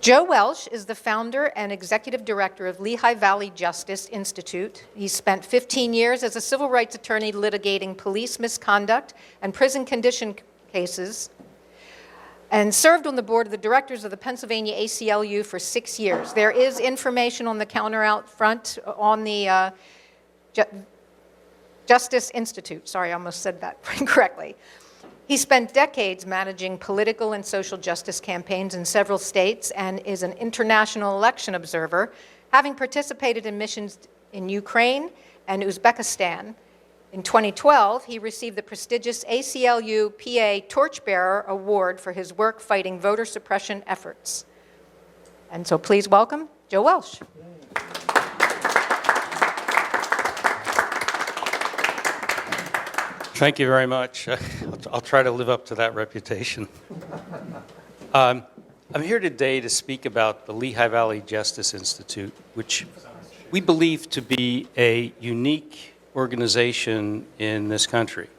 Joe Welsh is the founder and executive director of Lehigh Valley Justice Institute. He spent 15 years as a civil rights attorney litigating police misconduct and prison condition cases, and served on the board of the directors of the Pennsylvania ACLU for 6 years. There is information on the counter out front on the Justice Institute. Sorry, I almost said that incorrectly. He spent decades managing political and social justice campaigns in several states and is an international election observer, having participated in missions in Ukraine and Uzbekistan. In 2012, he received the prestigious ACLU-PA Torchbearer Award for his work fighting voter suppression efforts. And so please welcome Joe Welsh. Thank you very much. I'll try to live up to that reputation. I'm here today to speak about the Lehigh Valley Justice Institute, which we believe to be a unique organization in this country.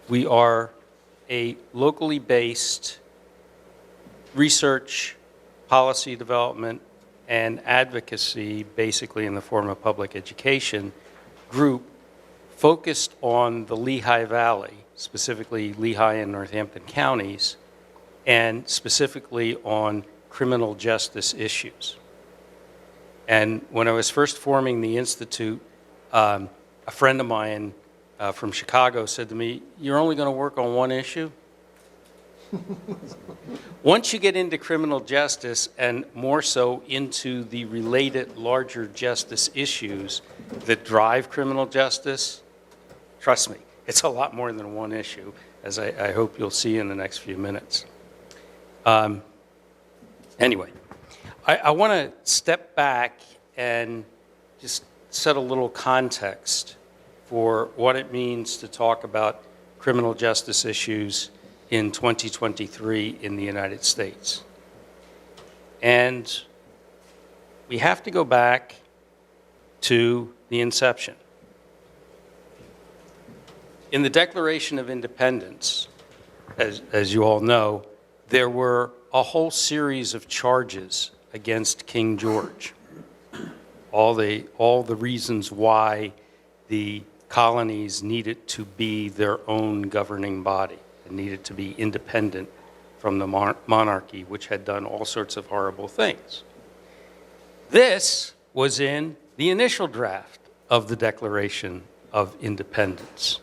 We are a locally based research, policy development, and advocacy, basically in the form of public education, group focused on the Lehigh Valley, specifically Lehigh and Northampton counties, and specifically on criminal justice issues. And when I was first forming the Institute, a friend of mine from Chicago said to me, "You're only going to work on one issue?" Once you get into criminal justice, and more so into the related larger justice issues that drive criminal justice, trust me, it's a lot more than one issue, as I hope you'll see in the next few minutes. Anyway, I want to step back and just set a little context for what it means to talk about criminal justice issues in 2023 in the United States. And we have to go back to the inception. In the Declaration of Independence, as you all know, there were a whole series of charges against King George. All the reasons why the colonies needed to be their own governing body and needed to be independent from the monarchy, which had done all sorts of horrible things. This was in the initial draft of the Declaration of Independence.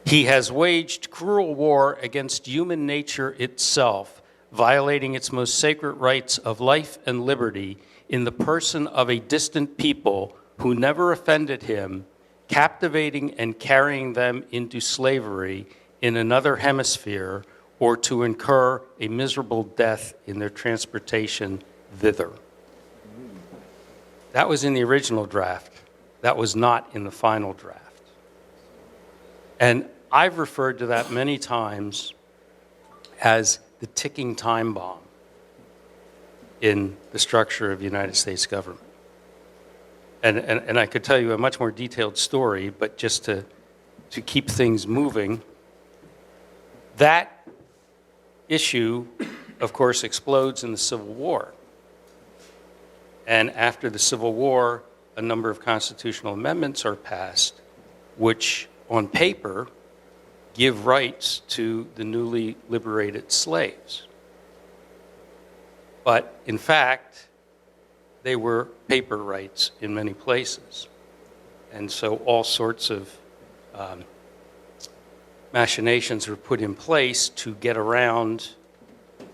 He has waged cruel war against human nature itself, violating its most sacred rights of life and liberty in the person of a distant people who never offended him, captivating and carrying them into slavery in another hemisphere, or to incur a miserable death in their transportation thither. That was in the original draft. That was not in the final draft. And I've referred to that many times as the ticking time bomb in the structure of the United States government. And I could tell you a much more detailed story, but just to keep things moving, that issue, of course, explodes in the Civil War. And after the Civil War, a number of constitutional amendments are passed, which on paper give rights to the newly liberated slaves. But in fact, they were paper rights in many places. And so all sorts of machinations were put in place to get around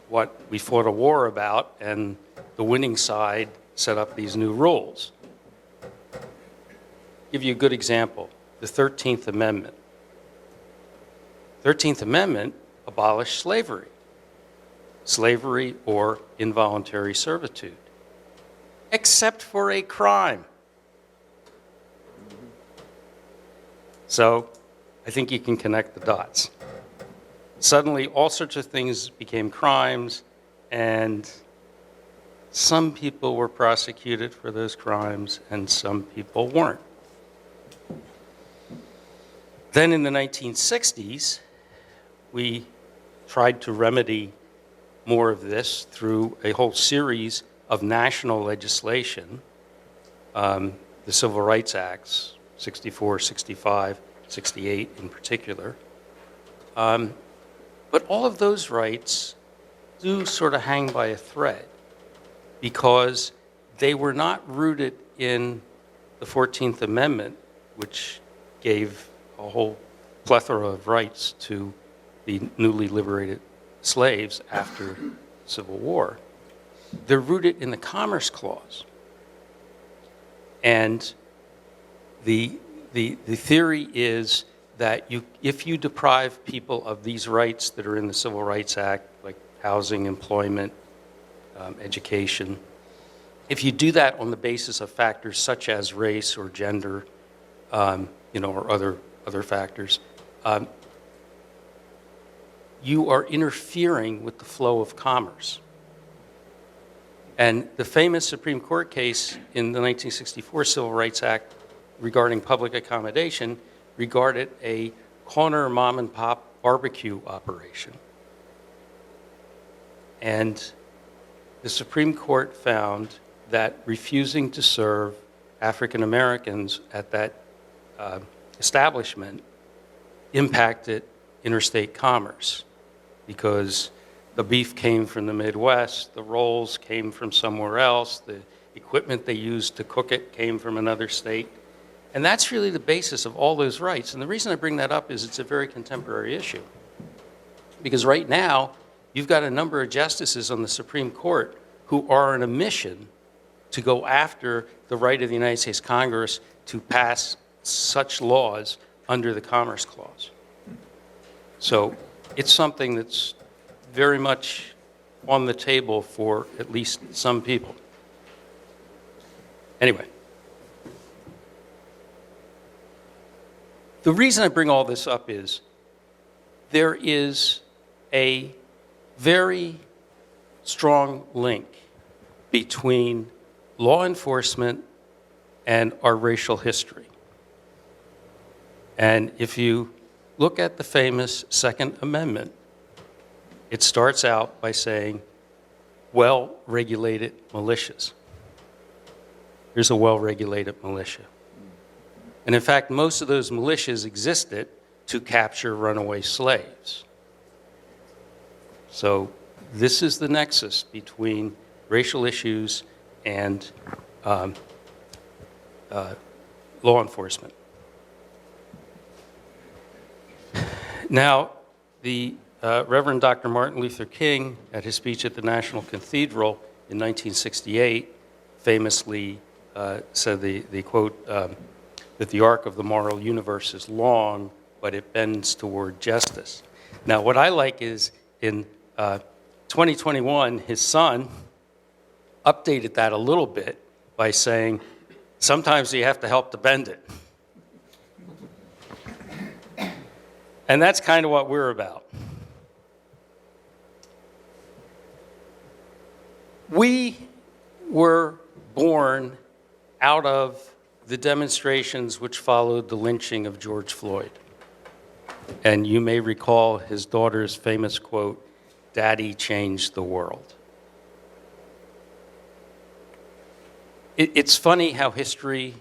what we fought a war about, and the winning side set up these new rules. Give you a good example, the 13th Amendment. 13th Amendment abolished slavery or involuntary servitude, except for a crime. So I think you can connect the dots. Suddenly, all sorts of things became crimes, and some people were prosecuted for those crimes, and some people weren't. Then in the 1960s, we tried to remedy more of this through a whole series of national legislation, the Civil Rights Acts, 64, 65, 68 in particular. But all of those rights do sort of hang by a thread because they were not rooted in the 14th Amendment, which gave a whole plethora of rights to the newly liberated slaves after the Civil War. They're rooted in the Commerce Clause. And the theory is that if you deprive people of these rights that are in the Civil Rights Act, like housing, employment, education, if you do that on the basis of factors such as race or gender, or other factors, you are interfering with the flow of commerce. And the famous Supreme Court case in the 1964 Civil Rights Act regarding public accommodation regarded a corner mom and pop barbecue operation. And the Supreme Court found that refusing to serve African Americans at that establishment impacted interstate commerce because the beef came from the Midwest, the rolls came from somewhere else, the equipment they used to cook it came from another state. And that's really the basis of all those rights. And the reason I bring that up is it's a very contemporary issue. Because right now, you've got a number of justices on the Supreme Court who are on a mission to go after the right of the United States Congress to pass such laws under the Commerce Clause. So it's something that's very much on the table for at least some people. Anyway. The reason I bring all this up is there is a very strong link between law enforcement and our racial history. And if you look at the famous Second Amendment, it starts out by saying, well-regulated militias. Here's a well-regulated militia. And in fact, most of those militias existed to capture runaway slaves. So this is the nexus between racial issues and law enforcement. Now, the Reverend Dr. Martin Luther King, at his speech at the National Cathedral in 1968, famously said the quote, that the arc of the moral universe is long, but it bends toward justice. Now, what I like is in 2021, his son updated that a little bit by saying, sometimes you have to help to bend it. And that's kind of what we're about. We were born out of the demonstrations which followed the lynching of George Floyd. And you may recall his daughter's famous quote, "Daddy changed the world." It's funny how history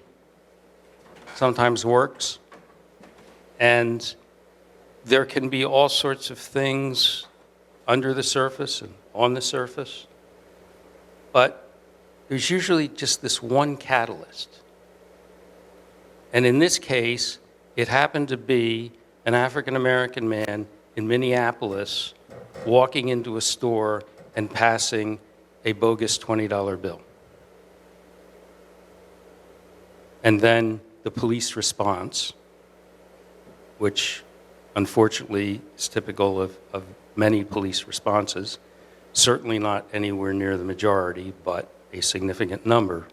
sometimes works, and there can be all sorts of things under the surface and on the surface, but there's usually just this one catalyst. And in this case, it happened to be an African-American man in Minneapolis walking into a store and passing a bogus $20 bill. And then the police response, which unfortunately is typical of many police responses, certainly not anywhere near the majority, but a significant number.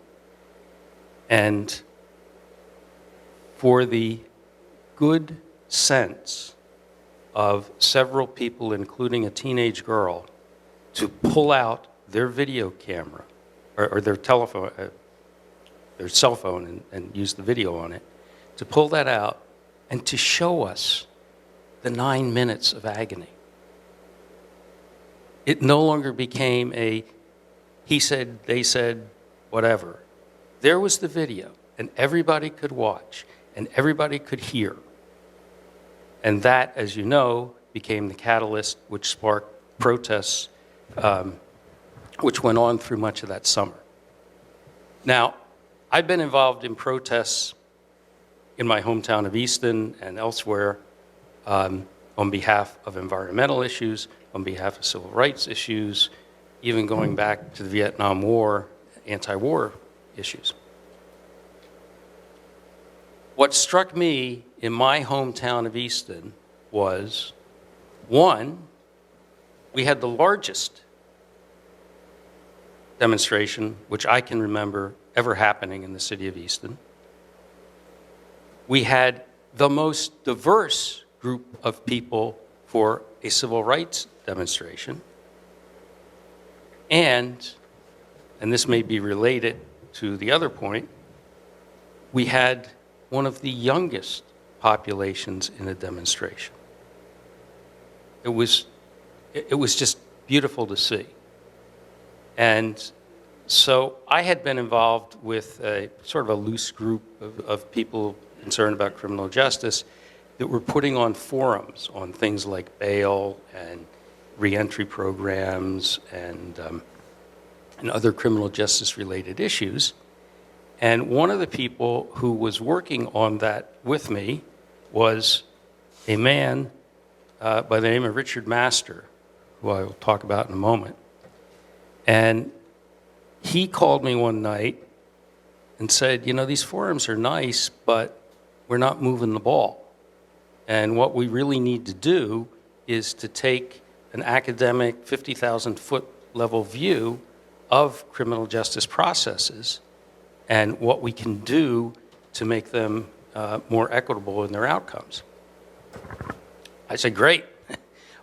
And for the good sense of several people, including a teenage girl, to pull out their video camera or their telephone, their cell phone and use the video on it, to pull that out and to show us the 9 minutes of agony. It no longer became a he said, they said, whatever. There was the video, and everybody could watch, and everybody could hear. And that, as you know, became the catalyst which sparked protests, which went on through much of that summer. Now, I've been involved in protests in my hometown of Easton and elsewhere on behalf of environmental issues, on behalf of civil rights issues, even going back to the Vietnam War, anti-war issues. What struck me in my hometown of Easton was, one, we had the largest demonstration, which I can remember ever happening in the city of Easton. We had the most diverse group of people for a civil rights demonstration. And this may be related to the other point, we had one of the youngest populations in a demonstration. It was just beautiful to see. And so I had been involved with a sort of a loose group of people concerned about criminal justice that were putting on forums on things like bail and reentry programs and other criminal justice related issues. And one of the people who was working on that with me was a man by the name of Richard Master, who I will talk about in a moment. And he called me one night and said, you know, these forums are nice, but we're not moving the ball. And what we really need to do is to take an academic 50,000-foot level view of criminal justice processes and what we can do to make them more equitable in their outcomes. I said, great.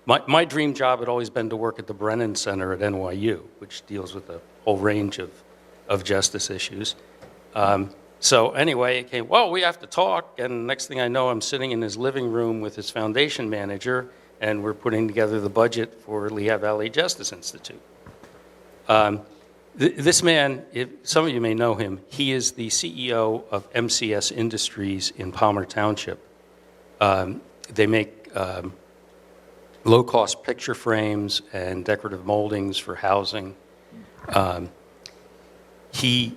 My dream job had always been to work at the Brennan Center at NYU, which deals with a whole range of justice issues. So anyway, it came, well, we have to talk, and next thing I know, I'm sitting in his living room with his foundation manager, and we're putting together the budget for Lehigh Valley Justice Institute. This man, some of you may know him, he is the CEO of MCS Industries in Palmer Township. They make low-cost picture frames and decorative moldings for housing. He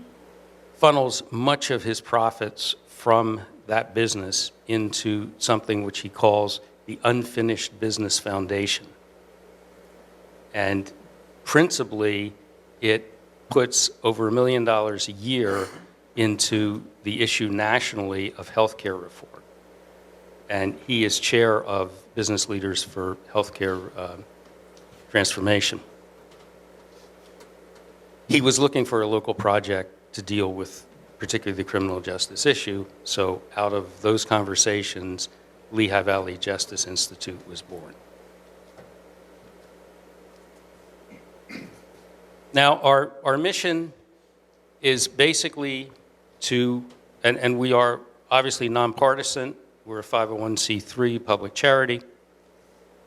funnels much of his profits from that business into something which he calls the Unfinished Business Foundation. And principally, it puts over $1 million a year into the issue nationally of healthcare reform. And he is chair of Business Leaders for Healthcare Transformation. He was looking for a local project to deal with particularly the criminal justice issue, so out of those conversations, Lehigh Valley Justice Institute was born. Now, our mission is basically to, and we are obviously nonpartisan, we're a 501c3 public charity,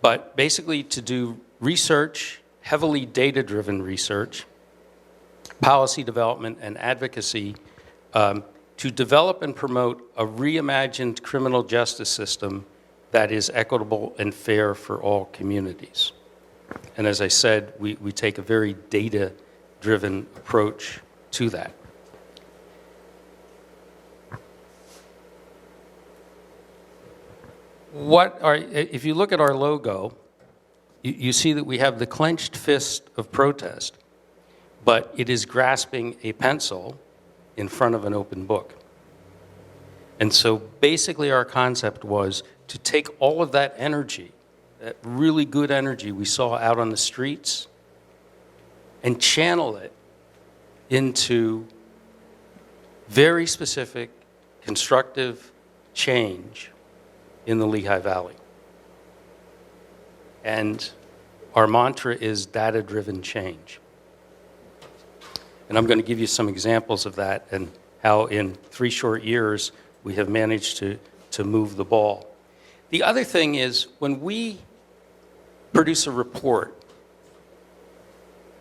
but basically to do research, heavily data-driven research, policy development and advocacy to develop and promote a reimagined criminal justice system that is equitable and fair for all communities. And as I said, we take a very data-driven approach to that. If you look at our logo, you see that we have the clenched fist of protest, but it is grasping a pencil in front of an open book. And so basically our concept was to take all of that energy, that really good energy we saw out on the streets, and channel it into very specific, constructive change in the Lehigh Valley. And our mantra is data-driven change. And I'm going to give you some examples of that and how in 3 short years we have managed to move the ball. The other thing is when we produce a report,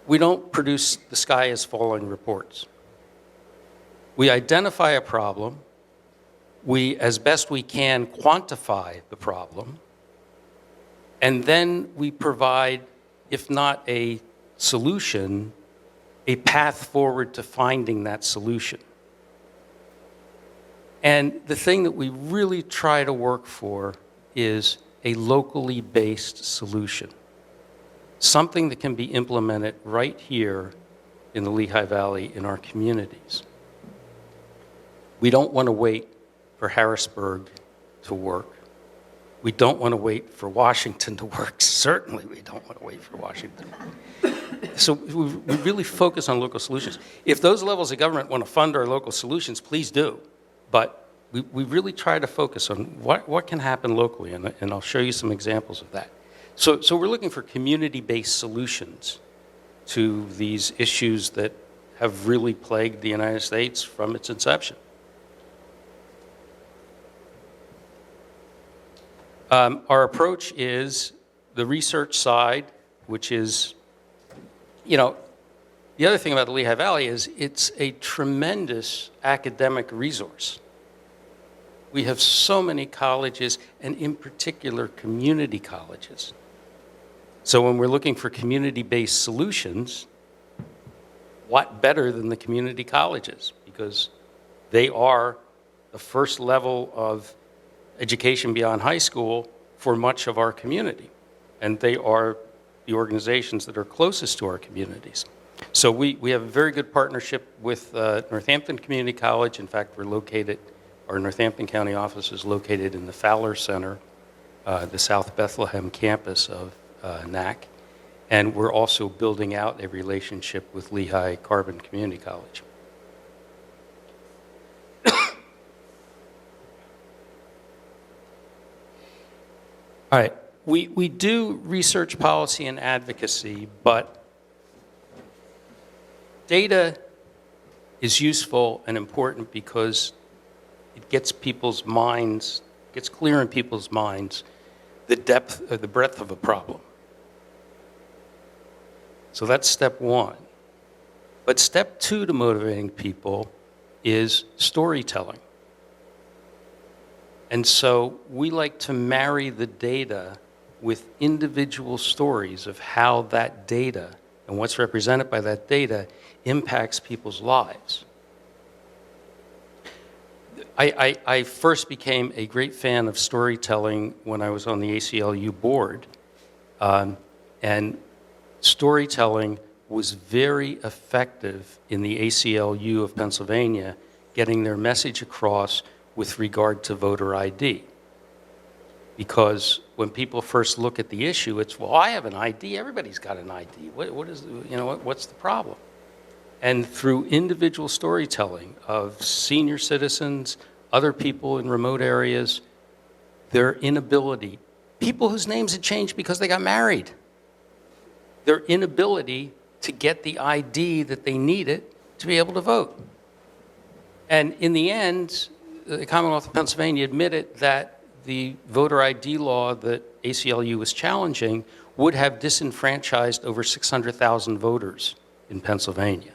we don't produce the sky is falling reports. We identify a problem. We, as best we can, quantify the problem. And then we provide, if not a solution, a path forward to finding that solution. And the thing that we really try to work for is a locally based solution, something that can be implemented right here in the Lehigh Valley in our communities. We don't want to wait for Harrisburg to work. We don't want to wait for Washington to work. Certainly we don't want to wait for Washington. So we really focus on local solutions. If those levels of government want to fund our local solutions, please do. But we really try to focus on what can happen locally, and I'll show you some examples of that. So we're looking for community-based solutions to these issues that have really plagued the United States from its inception. Our approach is the research side, which is, you know, the other thing about the Lehigh Valley is it's a tremendous academic resource. We have so many colleges, and in particular, community colleges. So when we're looking for community-based solutions, what better than the community colleges? Because they are the first level of education beyond high school for much of our community. And they are the organizations that are closest to our communities. So we have a very good partnership with Northampton Community College. In fact, our Northampton County office is located in the Fowler Center, the South Bethlehem campus of NAC. And we're also building out a relationship with Lehigh Carbon Community College. All right, we do research policy and advocacy, but data is useful and important because it gets people's minds, gets clear in people's minds the depth or the breadth of a problem. So that's step one. But step two to motivating people is storytelling. And so we like to marry the data with individual stories of how that data and what's represented by that data impacts people's lives. I first became a great fan of storytelling when I was on the ACLU board. And storytelling was very effective in the ACLU of Pennsylvania, getting their message across with regard to voter ID. Because when people first look at the issue, it's, well, I have an ID, everybody's got an ID. What's the problem? And through individual storytelling of senior citizens, other people in remote areas, their inability, people whose names had changed because they got married, their inability to get the ID that they needed to be able to vote. And in the end, the Commonwealth of Pennsylvania admitted that the voter ID law that ACLU was challenging would have disenfranchised over 600,000 voters in Pennsylvania.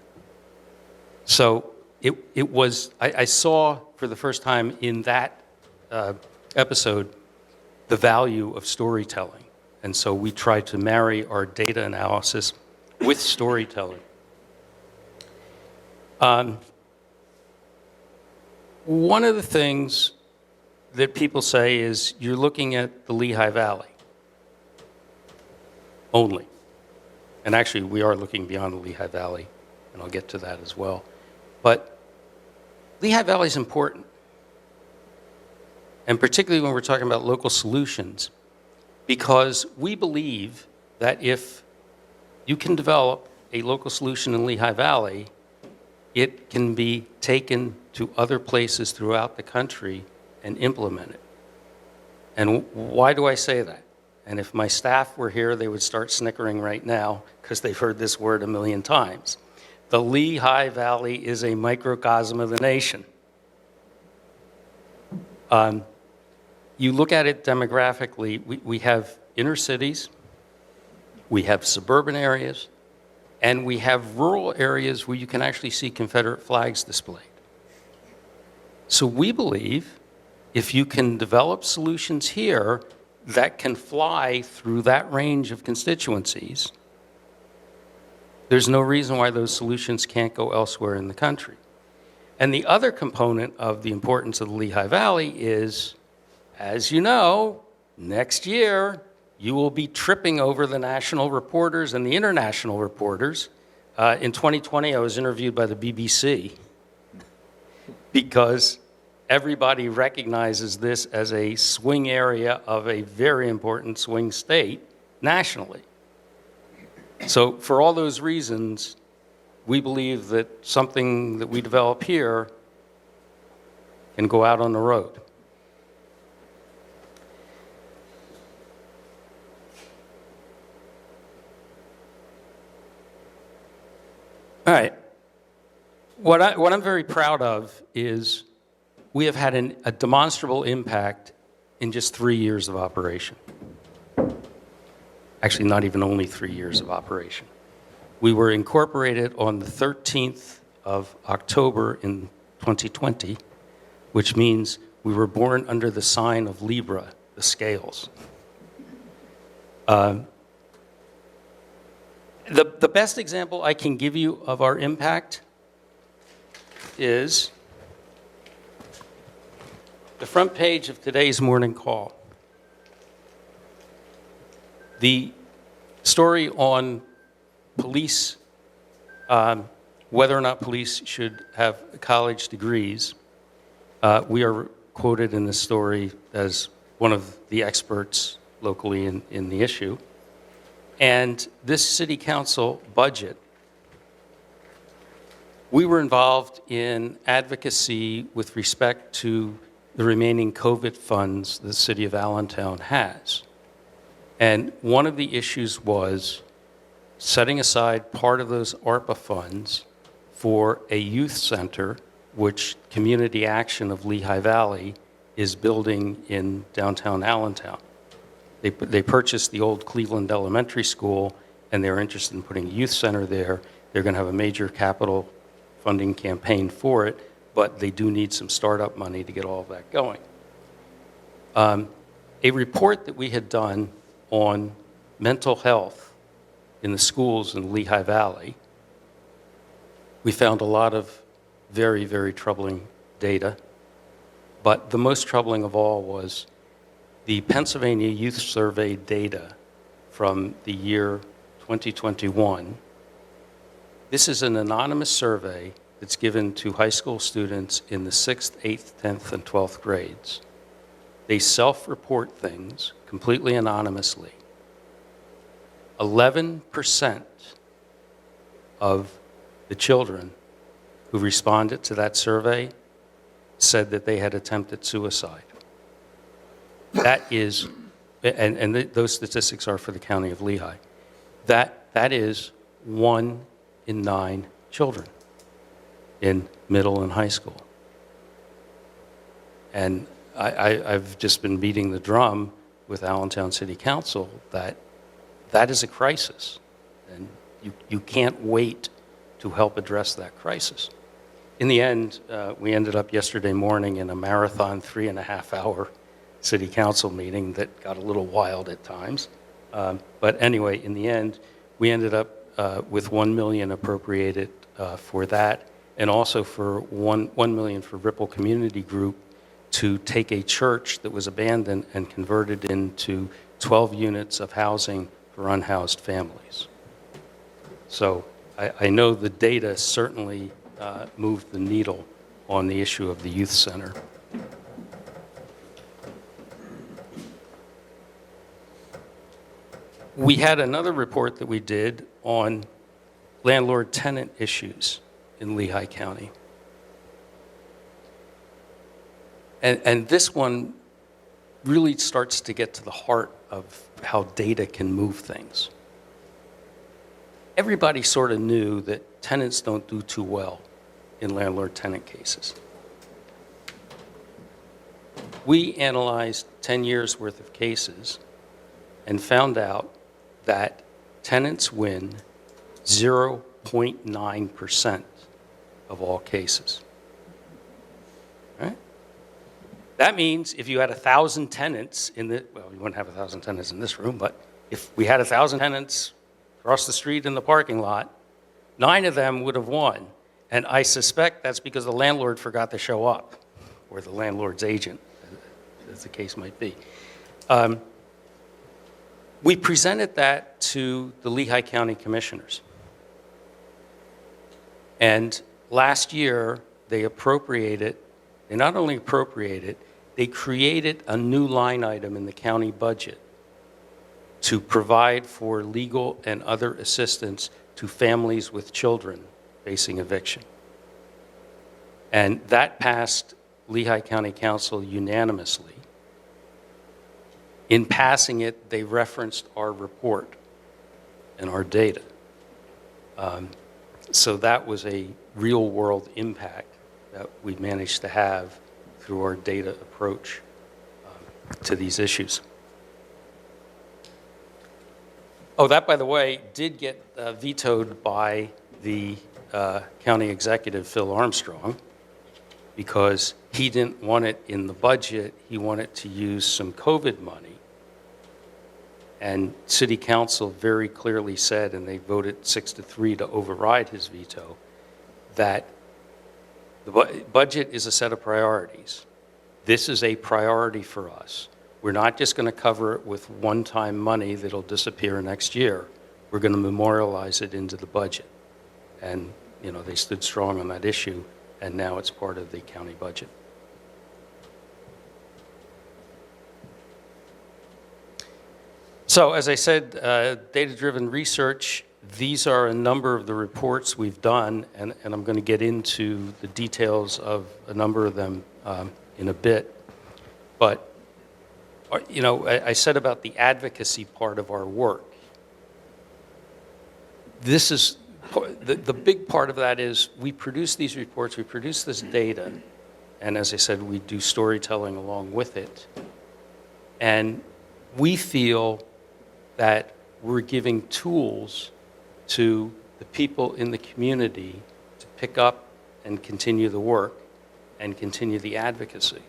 So it was, I saw for the first time in that episode the value of storytelling. And so we try to marry our data analysis with storytelling. One of the things that people say is you're looking at the Lehigh Valley only. And actually, we are looking beyond the Lehigh Valley, and I'll get to that as well. But Lehigh Valley is important, and particularly when we're talking about local solutions, because we believe that if you can develop a local solution in Lehigh Valley, it can be taken to other places throughout the country and implemented. And why do I say that? And if my staff were here, they would start snickering right now because they've heard this word a million times. The Lehigh Valley is a microcosm of the nation. You look at it demographically, we have inner cities, we have suburban areas, And we have rural areas where you can actually see Confederate flags displayed. So we believe if you can develop solutions here that can fly through that range of constituencies, there's no reason why those solutions can't go elsewhere in the country. And the other component of the importance of the Lehigh Valley is, as you know, next year you will be tripping over the national reporters and the international reporters. In 2020, I was interviewed by the BBC because everybody recognizes this as a swing area of a very important swing state nationally. So for all those reasons, we believe that something that we develop here can go out on the road. All right. What I'm very proud of is we have had a demonstrable impact in just 3 years of operation. Actually, not even only 3 years of operation. We were incorporated on the 13th of October in 2020, which means we were born under the sign of Libra, the scales. The best example I can give you of our impact is the front page of today's Morning Call. The story on police, whether or not police should have college degrees. We are quoted in this story as one of the experts locally in the issue. And this city council budget, we were involved in advocacy with respect to the remaining COVID funds the city of Allentown has. And one of the issues was setting aside part of those ARPA funds for a youth center, which Community Action of Lehigh Valley is building in downtown Allentown. They purchased the old Cleveland Elementary School, and they're interested in putting a youth center there. They're going to have a major capital funding campaign for it, but they do need some startup money to get all of that going. A report that we had done on mental health in the schools in Lehigh Valley, we found a lot of very, very troubling data. But the most troubling of all was the Pennsylvania Youth Survey data from the year 2021. This is an anonymous survey that's given to high school students in the 6th, 8th, 10th, and 12th grades. They self-report things completely anonymously. 11% of the children who responded to that survey said that they had attempted suicide. That is, and those statistics are for the county of Lehigh, that is 1 in 9 children in middle and high school. And I've just been beating the drum with Allentown City Council that is a crisis, and you can't wait to help address that crisis. In the end, we ended up yesterday morning in a marathon 3.5-hour city council meeting that got a little wild at times. But anyway, in the end, we ended up with $1 million appropriated for that, and also for $1 million for Ripple Community Group to take a church that was abandoned and convert it into 12 units of housing for unhoused families. So I know the data certainly moved the needle on the issue of the youth center. We had another report that we did on landlord-tenant issues in Lehigh County. And this one really starts to get to the heart of how data can move things. Everybody sort of knew that tenants don't do too well in landlord-tenant cases. We analyzed 10 years' worth of cases and found out that tenants win 0.9% of all cases. Right? That means if you had 1,000 tenants in the, well, we wouldn't have 1,000 tenants in this room, but if we had 1,000 tenants across the street in the parking lot, 9 of them would have won. And I suspect that's because the landlord forgot to show up, or the landlord's agent, as the case might be. We presented that to the Lehigh County Commissioners. And last year, they not only appropriated, they created a new line item in the county budget to provide for legal and other assistance to families with children facing eviction. And that passed Lehigh County Council unanimously. In passing it, they referenced our report and our data. So that was a real-world impact that we managed to have through our data approach to these issues. Oh, that, by the way, did get vetoed by the county executive, Phil Armstrong, because he didn't want it in the budget. He wanted to use some COVID money. And City Council very clearly said, and they voted 6-3 to override his veto, that the budget is a set of priorities. This is a priority for us. We're not just going to cover it with one-time money that'll disappear next year. We're going to memorialize it into the budget. And, you know, they stood strong on that issue, and now it's part of the county budget. So, as I said, data-driven research, these are a number of the reports we've done, and I'm going to get into the details of a number of them in a bit. But, you know, I said about the advocacy part of our work. This is, the big part of that is we produce these reports, we produce this data, and as I said, we do storytelling along with it. And we feel that we're giving tools to the people in the community to pick up and continue the work and continue the advocacy.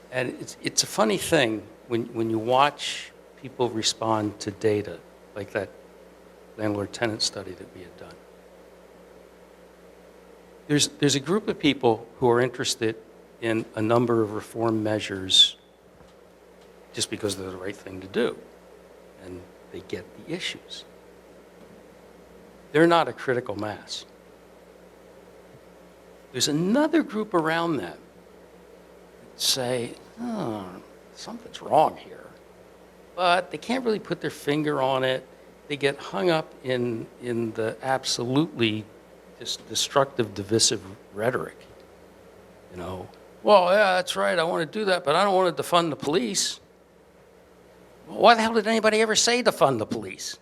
And it's a funny thing when you watch people respond to data, like that landlord-tenant study that we had done. There's a group of people who are interested in a number of reform measures just because they're the right thing to do, and they get the issues. They're not a critical mass. There's another group around them that say, oh, something's wrong here, but they can't really put their finger on it. They get hung up in the absolutely just destructive, divisive rhetoric. You know, well, yeah, that's right, I want to do that, but I don't want to defund the police. Why the hell did anybody ever say defund the police?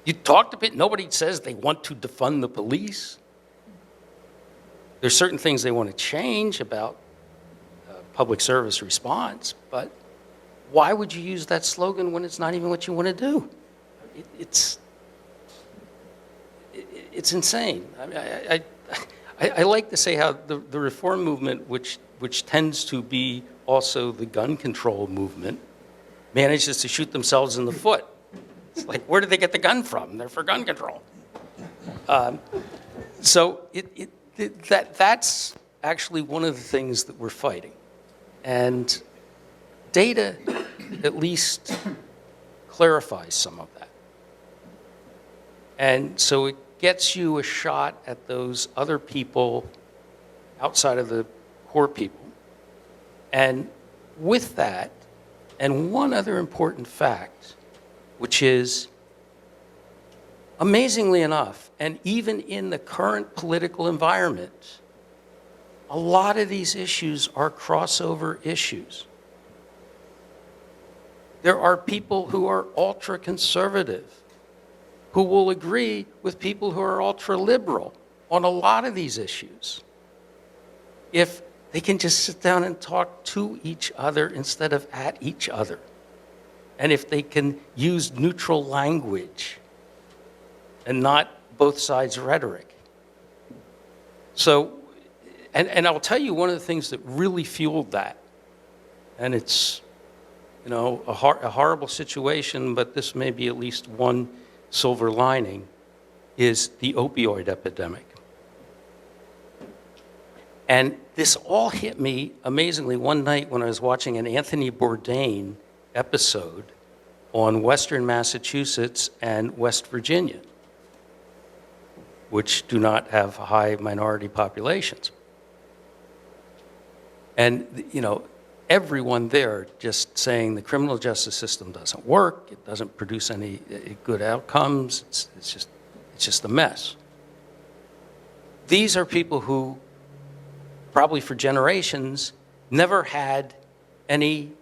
You talked a bit, nobody says they want to defund the police. There's certain things they want to change about public service response, but why would you use that slogan when it's not even what you want to do? It's insane. I mean, I like to say how the reform movement, which tends to be also the gun control movement, manages to shoot themselves in the foot. It's like, where did they get the gun from? They're for gun control. So that's actually one of the things that we're fighting. And data at least clarifies some of that. And so it gets you a shot at those other people outside of the core people. And with that, and one other important fact, which is, amazingly enough, and even in the current political environment, a lot of these issues are crossover issues. There are people who are ultra-conservative who will agree with people who are ultra-liberal on a lot of these issues, if they can just sit down and talk to each other instead of at each other. And if they can use neutral language and not both sides' rhetoric. So, and I'll tell you one of the things that really fueled that, and it's, you know, a horrible situation, but this may be at least one silver lining, is the opioid epidemic. And this all hit me amazingly one night when I was watching an Anthony Bourdain episode on Western Massachusetts and West Virginia, which do not have high minority populations. And, you know, everyone there just saying the criminal justice system doesn't work, it doesn't produce any good outcomes, it's just a mess. These are people who, probably for generations, never had any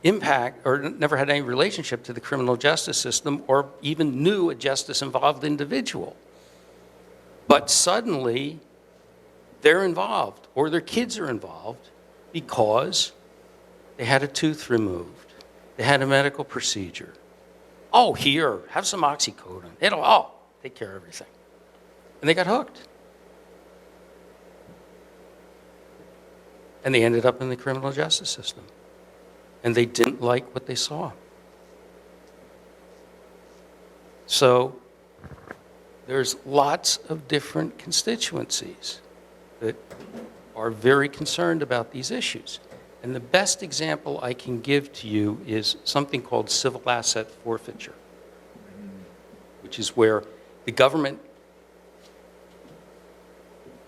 impact or never had any relationship to the criminal justice system or even knew a justice-involved individual. But suddenly, they're involved, or their kids are involved, because they had a tooth removed, they had a medical procedure. Oh, here, have some oxycodone. It'll take care of everything. And they got hooked. And they ended up in the criminal justice system. And they didn't like what they saw. So there's lots of different constituencies that are very concerned about these issues. And the best example I can give to you is something called civil asset forfeiture, which is where the government,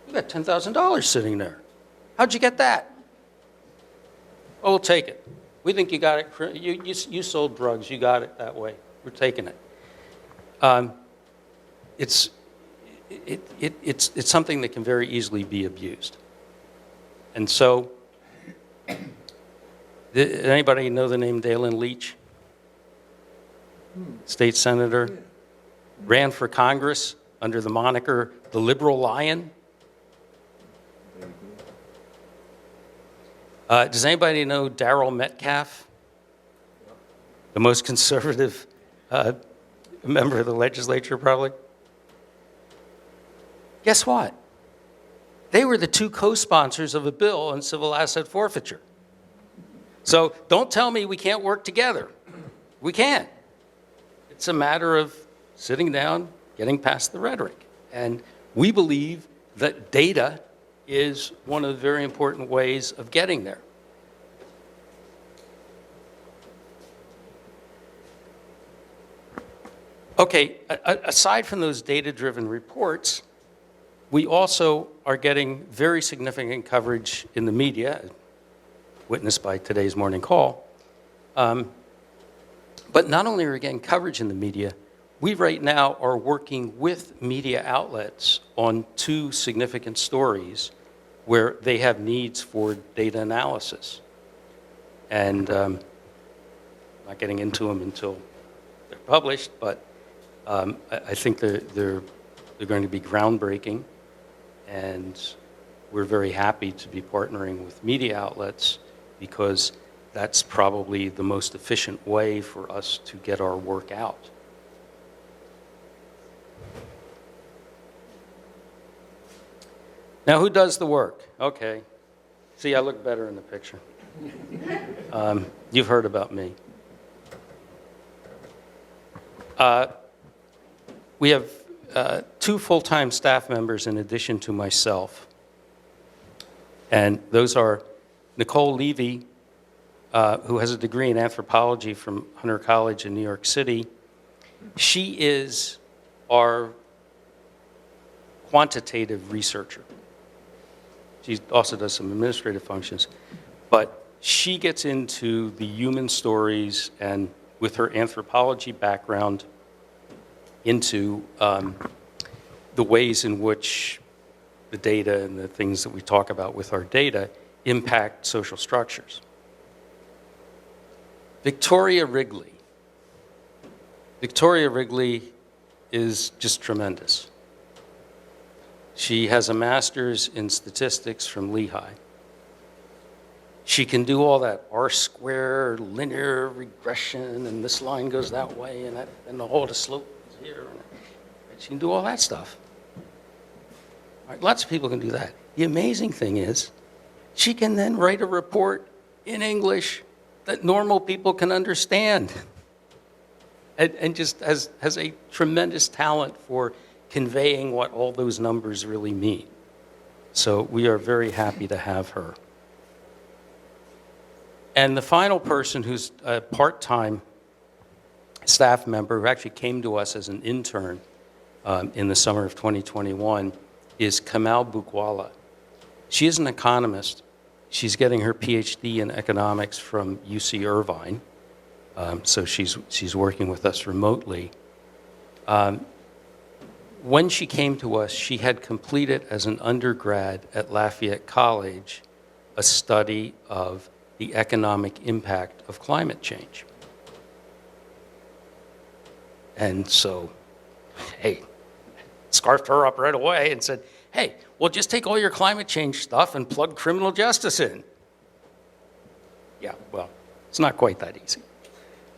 you got $10,000 sitting there. How'd you get that? Oh, we'll take it. We think you got it. You sold drugs. You got it that way. We're taking it. It's something that can very easily be abused. And so, anybody know the name Dalen Leach? State senator. Ran for Congress under the moniker the Liberal Lion. Does anybody know Darrell Metcalf? The most conservative member of the legislature, probably? Guess what? They were the two co-sponsors of a bill on civil asset forfeiture. So don't tell me we can't work together. We can. It's a matter of sitting down, getting past the rhetoric. And we believe that data is one of the very important ways of getting there. Okay, aside from those data-driven reports, we also are getting very significant coverage in the media, witnessed by today's morning call. But not only are we getting coverage in the media, we right now are working with media outlets on two significant stories where they have needs for data analysis. And I'm not getting into them until they're published, but I think they're going to be groundbreaking. And we're very happy to be partnering with media outlets because that's probably the most efficient way for us to get our work out. Now, who does the work? Okay. See, I look better in the picture. You've heard about me. We have two full-time staff members in addition to myself. And those are Nicole Levy, who has a degree in anthropology from Hunter College in New York City. She is our quantitative researcher. She also does some administrative functions. But she gets into the human stories and with her anthropology background into the ways in which the data and the things that we talk about with our data impact social structures. Victoria Wrigley. Victoria Wrigley is just tremendous. She has a master's in statistics from Lehigh. She can do all that R-squared linear regression, and this line goes that way, and the whole slope is here. She can do all that stuff. All right, lots of people can do that. The amazing thing is, she can then write a report in English that normal people can understand. And just has a tremendous talent for conveying what all those numbers really mean. So we are very happy to have her. And the final person who's a part-time staff member who actually came to us as an intern in the summer of 2021 is Kamal Bukwala. She is an economist. She's getting her PhD in economics from UC Irvine. So she's working with us remotely. When she came to us, she had completed as an undergrad at Lafayette College a study of the economic impact of climate change. And so, hey, scarfed her up right away and said, hey, well, just take all your climate change stuff and plug criminal justice in. Yeah, well, it's not quite that easy.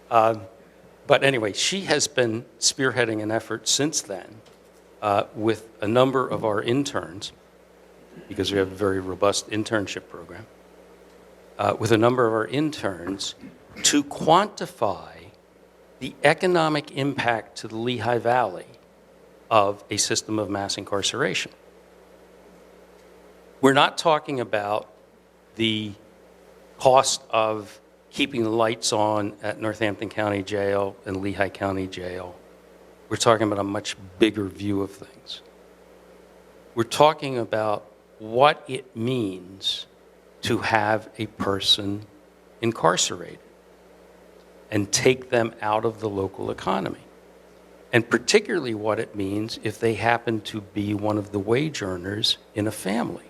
But anyway, she has been spearheading an effort since then with a number of our interns, because we have a very robust internship program, with a number of our interns to quantify the economic impact to the Lehigh Valley of a system of mass incarceration. We're not talking about the cost of keeping the lights on at Northampton County Jail and Lehigh County Jail. We're talking about a much bigger view of things. We're talking about what it means to have a person incarcerated and take them out of the local economy. And particularly what it means if they happen to be one of the wage earners in a family.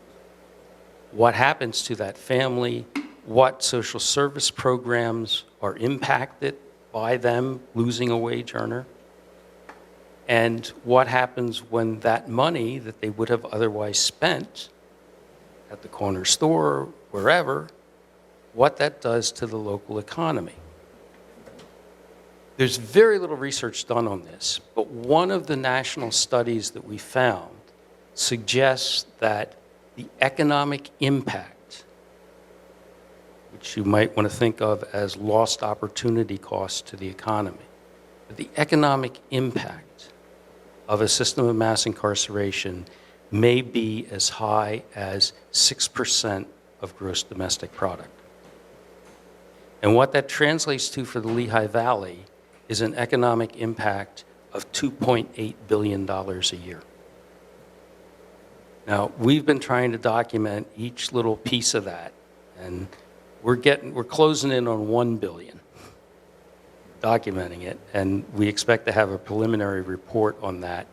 What happens to that family? What social service programs are impacted by them losing a wage earner? And what happens when that money that they would have otherwise spent at the corner store, wherever, what that does to the local economy? There's very little research done on this, but one of the national studies that we found suggests that the economic impact, which you might want to think of as lost opportunity costs to the economy, but the economic impact of a system of mass incarceration may be as high as 6% of gross domestic product. And what that translates to for the Lehigh Valley is an economic impact of $2.8 billion a year. Now, we've been trying to document each little piece of that, and we're closing in on 1 billion, documenting it, and we expect to have a preliminary report on that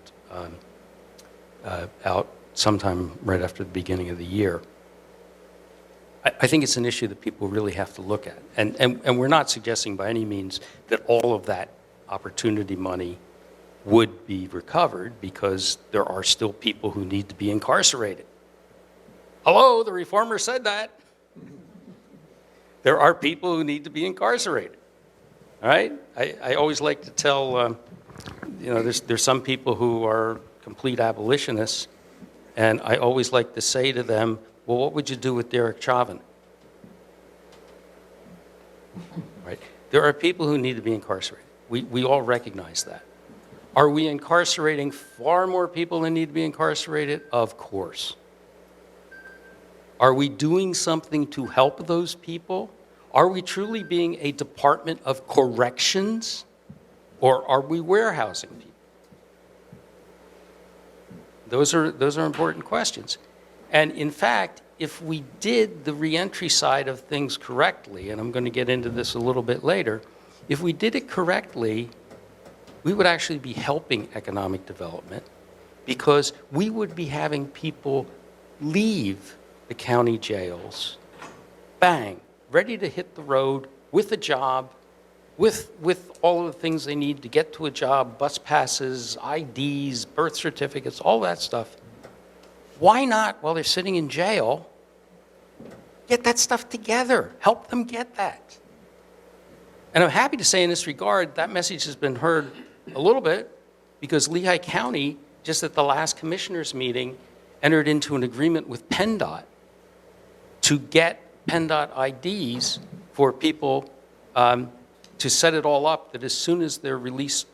out sometime right after the beginning of the year. I think it's an issue that people really have to look at. And we're not suggesting by any means that all of that opportunity money would be recovered, because there are still people who need to be incarcerated. Hello, the reformer said that. There are people who need to be incarcerated. All right? I always like to tell, there's some people who are complete abolitionists, and I always like to say to them, well, what would you do with Derek Chauvin? Right? There are people who need to be incarcerated. We all recognize that. Are we incarcerating far more people than need to be incarcerated? Of course. Are we doing something to help those people? Are we truly being a department of corrections? Or are we warehousing people? Those are important questions. And in fact, if we did the reentry side of things correctly, and I'm going to get into this a little bit later, if we did it correctly, we would actually be helping economic development, because we would be having people leave the county jails, bang, ready to hit the road with a job, with all of the things they need to get to a job, bus passes, IDs, birth certificates, all that stuff. Why not, while they're sitting in jail, get that stuff together, help them get that? And I'm happy to say in this regard, that message has been heard a little bit because Lehigh County, just at the last commissioners meeting, entered into an agreement with PennDOT to get PennDOT IDs for people to set it all up that as soon as they're released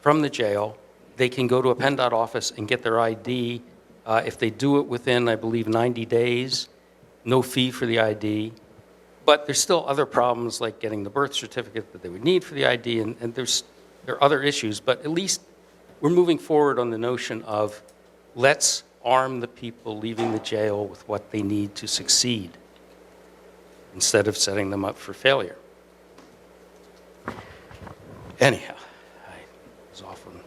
from the jail, they can go to a PennDOT office and get their ID. If they do it within, I believe, 90 days, no fee for the ID. But there's still other problems like getting the birth certificate that they would need for the ID, and there are other issues. But at least we're moving forward on the notion of let's arm the people leaving the jail with what they need to succeed instead of setting them up for failure. Anyhow, I was off on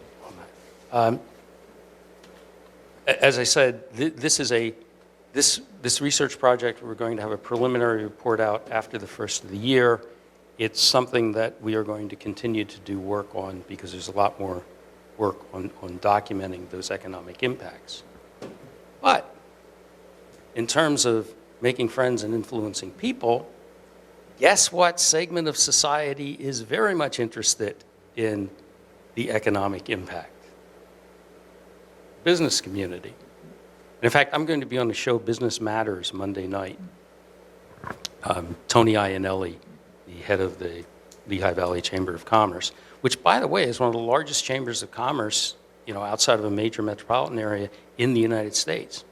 that. As I said, this research project, we're going to have a preliminary report out after the first of the year. It's something that we are going to continue to do work on because there's a lot more work on documenting those economic impacts. But in terms of making friends and influencing people, guess what segment of society is very much interested in the economic impact? Business community. In fact, I'm going to be on the show Business Matters Monday night. Tony Iannelli, the head of the Lehigh Valley Chamber of Commerce, which, by the way, is one of the largest chambers of commerce, outside of a major metropolitan area in the United States.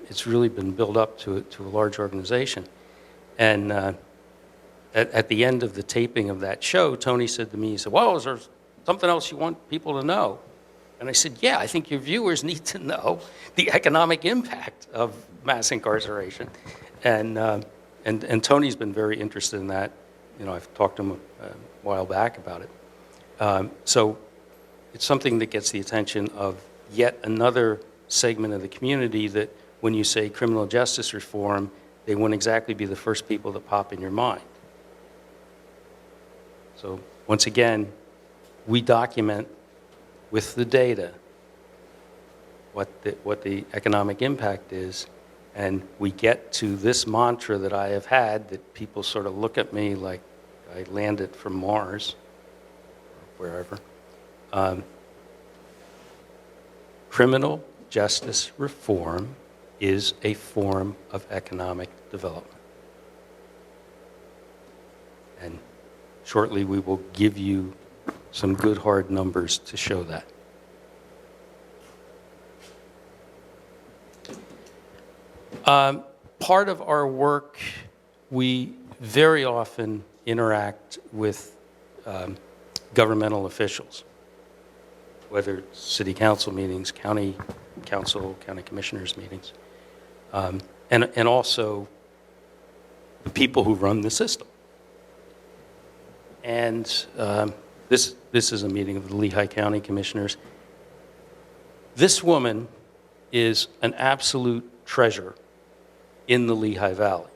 It's really been built up to a large organization. And at the end of the taping of that show, Tony said to me, he said, well, is there something else you want people to know? And I said, yeah, I think your viewers need to know the economic impact of mass incarceration. And Tony's been very interested in that. I've talked to him a while back about it. So it's something that gets the attention of yet another segment of the community that when you say criminal justice reform, they wouldn't exactly be the first people that pop in your mind. So once again, we document with the data what the economic impact is, and we get to this mantra that I have had that people sort of look at me like I landed from Mars, or wherever. Criminal justice reform is a form of economic development. And shortly we will give you some good hard numbers to show that. Part of our work, we very often interact with governmental officials, whether it's city council meetings, county council, county commissioners meetings, and also the people who run the system. And this is a meeting of the Lehigh County Commissioners. This woman is an absolute treasure in the Lehigh Valley.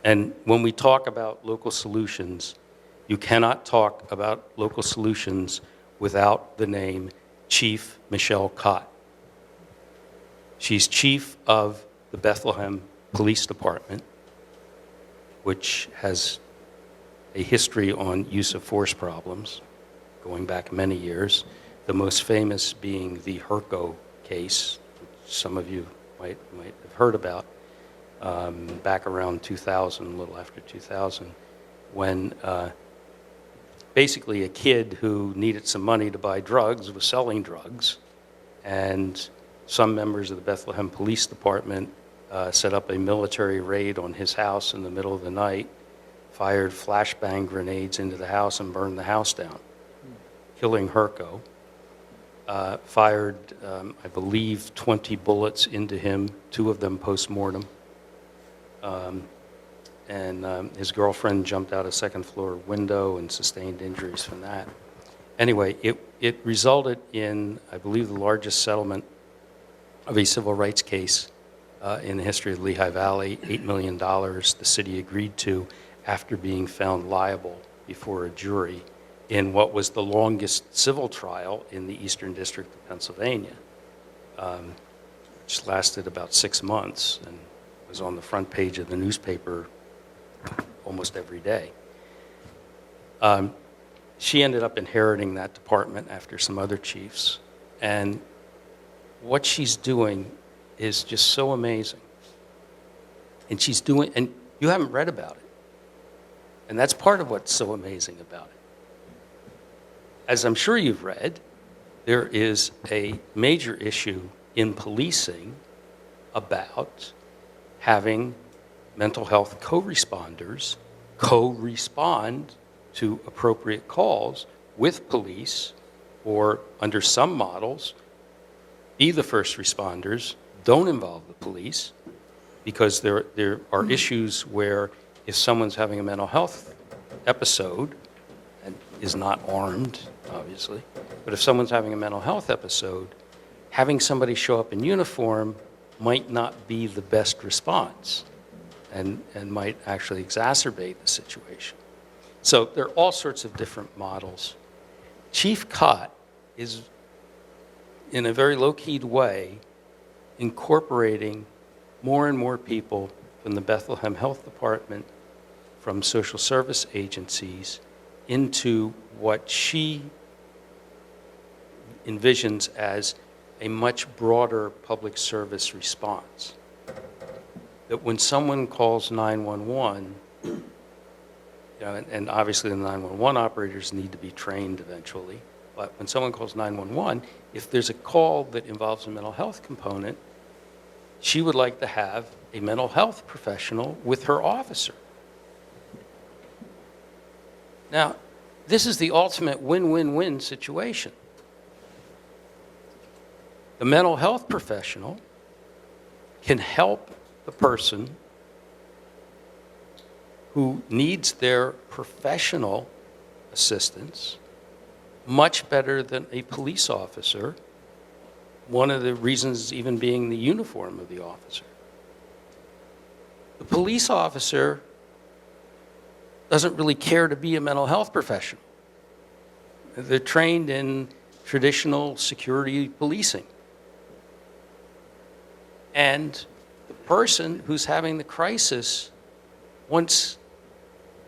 And when we talk about local solutions, you cannot talk about local solutions without the name Chief Michelle Cott. She's chief of the Bethlehem Police Department, which has a history on use of force problems going back many years, the most famous being the Herco case, which some of you might have heard about, back around 2000, a little after 2000, when basically a kid who needed some money to buy drugs was selling drugs, and some members of the Bethlehem Police Department set up a military raid on his house in the middle of the night, fired flashbang grenades into the house and burned the house down, killing Herco. Fired, I believe, 20 bullets into him, 2 of them post-mortem. And his girlfriend jumped out a second-floor window and sustained injuries from that. Anyway, it resulted in, I believe, the largest settlement of a civil rights case in the history of the Lehigh Valley, $8 million the city agreed to after being found liable before a jury in what was the longest civil trial in the Eastern District of Pennsylvania, which lasted about 6 months and was on the front page of the newspaper almost every day. she ended up inheriting that department after some other chiefs. And what she's doing is just so amazing. And you haven't read about it. And that's part of what's so amazing about it. As I'm sure you've read, there is a major issue in policing about having mental health co-responders co-respond to appropriate calls with police, or under some models, be the first responders, don't involve the police, because there are issues where if someone's having a mental health episode and is not armed, obviously, but if someone's having a mental health episode, having somebody show up in uniform might not be the best response and might actually exacerbate the situation. So there are all sorts of different models. Chief Cott is, in a very low-keyed way, incorporating more and more people from the Bethlehem Health Department, from social service agencies, into what she envisions as a much broader public service response. That when someone calls 911, and obviously the 911 operators need to be trained eventually, but when someone calls 911, if there's a call that involves a mental health component, she would like to have a mental health professional with her officer. Now, this is the ultimate win-win-win situation. The mental health professional can help the person who needs their professional assistance much better than a police officer, one of the reasons even being the uniform of the officer. The police officer doesn't really care to be a mental health professional. They're trained in traditional security policing. And the person who's having the crisis, once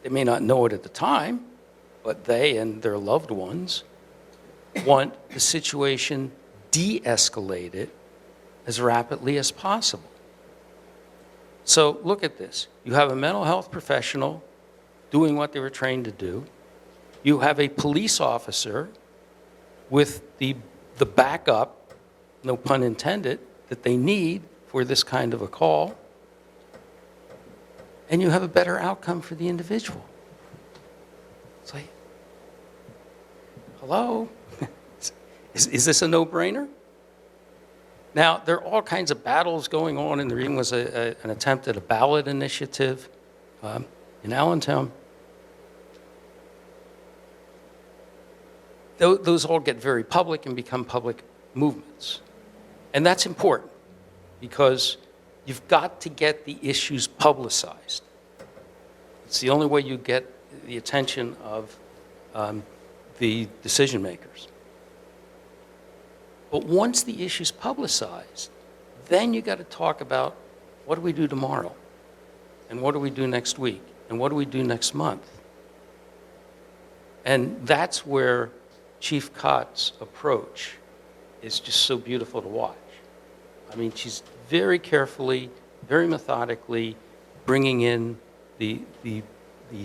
they may not know it at the time, but they and their loved ones want the situation de-escalated as rapidly as possible. So look at this. You have a mental health professional doing what they were trained to do. You have a police officer with the backup, no pun intended, that they need for this kind of a call. And you have a better outcome for the individual. It's like, hello? Is this a no-brainer? Now, there are all kinds of battles going on, and there even was an attempt at a ballot initiative in Allentown. Those all get very public and become public movements. And that's important, because you've got to get the issues publicized. It's the only way you get the attention of the decision makers. But once the issue's publicized, then you got to talk about what do we do tomorrow? And what do we do next week? And what do we do next month? And that's where Chief Cott's approach is just so beautiful to watch. I mean, she's very carefully, very methodically bringing in the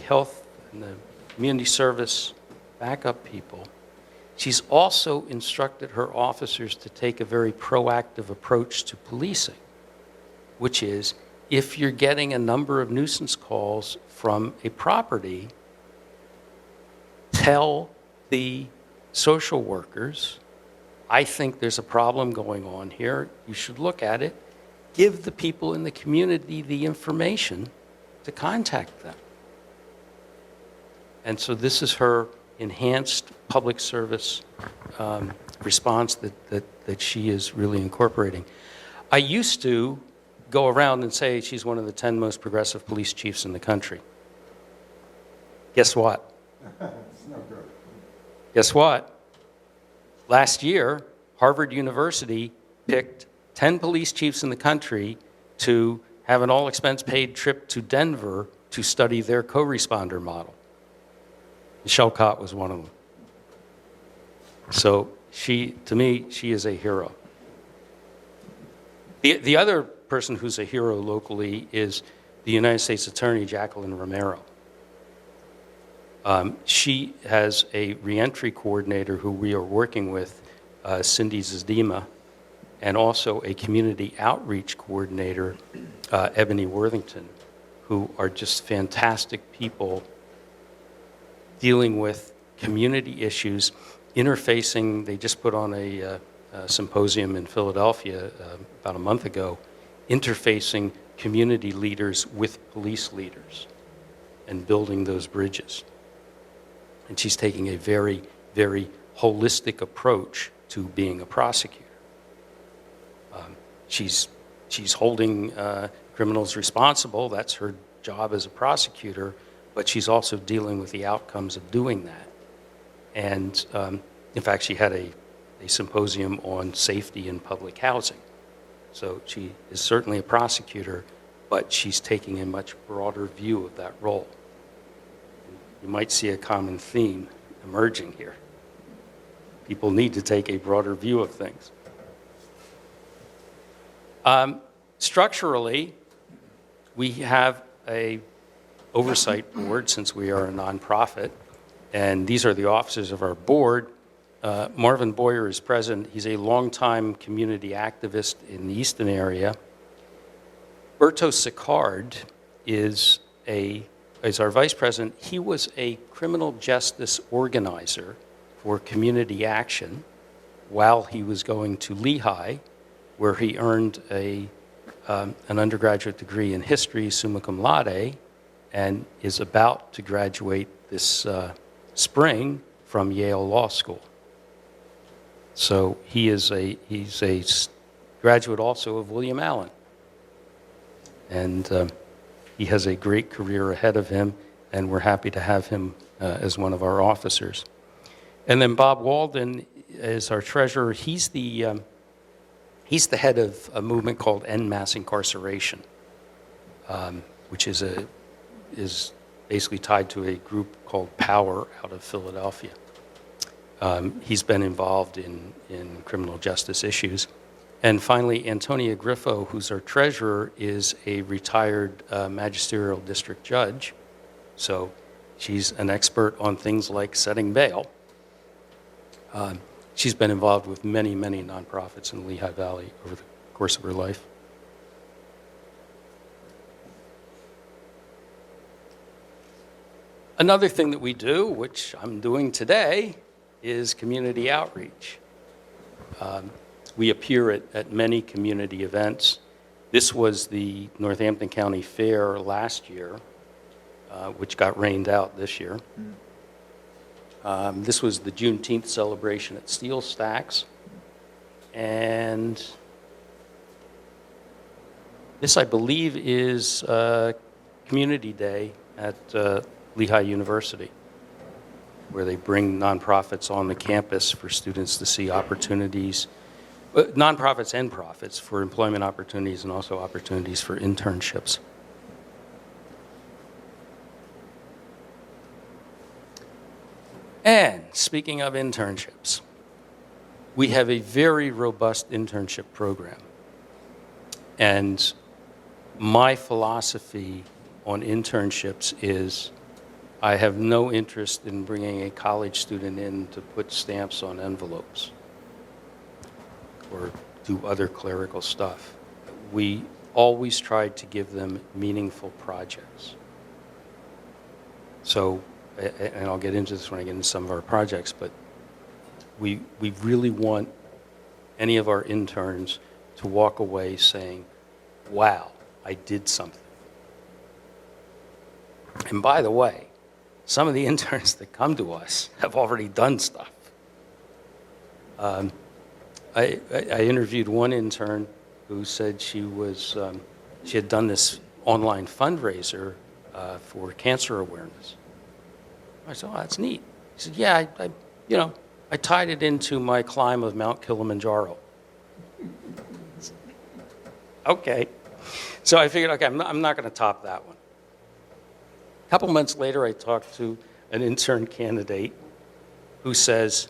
health and the community service backup people. She's also instructed her officers to take a very proactive approach to policing, which is, if you're getting a number of nuisance calls from a property, tell the social workers, I think there's a problem going on here. You should look at it. Give the people in the community the information to contact them. And so this is her enhanced public service response that she is really incorporating. I used to go around and say she's one of the 10 most progressive police chiefs in the country. Guess what? It's no good. Guess what? Last year, Harvard University picked 10 police chiefs in the country to have an all-expense-paid trip to Denver to study their co-responder model. Michelle Cott was one of them. So to me, she is a hero. The other person who's a hero locally is the United States Attorney, Jacqueline Romero. She has a reentry coordinator who we are working with, Cindy Zdema, and also a community outreach coordinator, Ebony Worthington, who are just fantastic people dealing with community issues, interfacing. They just put on a symposium in Philadelphia about a month ago, interfacing community leaders with police leaders and building those bridges. And she's taking a very, very holistic approach to being a prosecutor. She's holding criminals responsible. That's her job as a prosecutor, but she's also dealing with the outcomes of doing that. And in fact, she had a symposium on safety in public housing. So she is certainly a prosecutor, but she's taking a much broader view of that role. You might see a common theme emerging here. People need to take a broader view of things. Structurally, we have a oversight board since we are a nonprofit, and these are the officers of our board. Marvin Boyer is president. He's a longtime community activist in the Easton area. Berto Sicard is our vice president. He was a criminal justice organizer for community action while he was going to Lehigh, where he earned an undergraduate degree in history, summa cum laude, and is about to graduate this spring from Yale Law School. So he's a graduate also of William Allen. And he has a great career ahead of him, and we're happy to have him as one of our officers. And then Bob Walden is our treasurer. He's the head of a movement called End Mass Incarceration, which is basically tied to a group called Power out of Philadelphia. He's been involved in criminal justice issues. And finally, Antonia Griffo, who's our treasurer, is a retired magisterial district judge. So she's an expert on things like setting bail. She's been involved with many, many nonprofits in Lehigh Valley over the course of her life. Another thing that we do, which I'm doing today, is community outreach. We appear at many community events. This was the Northampton County Fair last year, which got rained out this year. This was the Juneteenth celebration at Steel Stacks. And this, I believe, is Community Day at Lehigh University, where they bring nonprofits on the campus for students to see opportunities, nonprofits and profits, for employment opportunities and also opportunities for internships. And speaking of internships, we have a very robust internship program. And my philosophy on internships is I have no interest in bringing a college student in to put stamps on envelopes or do other clerical stuff. We always try to give them meaningful projects. So, and I'll get into this when I get into some of our projects, but we really want any of our interns to walk away saying, wow, I did something. And by the way, some of the interns that come to us have already done stuff. I interviewed one intern who said she had done this online fundraiser for cancer awareness. I said, oh, that's neat. He said, yeah, I tied it into my climb of Mount Kilimanjaro. Okay. So I figured, okay, I'm not going to top that one. A couple months later, I talked to an intern candidate who says,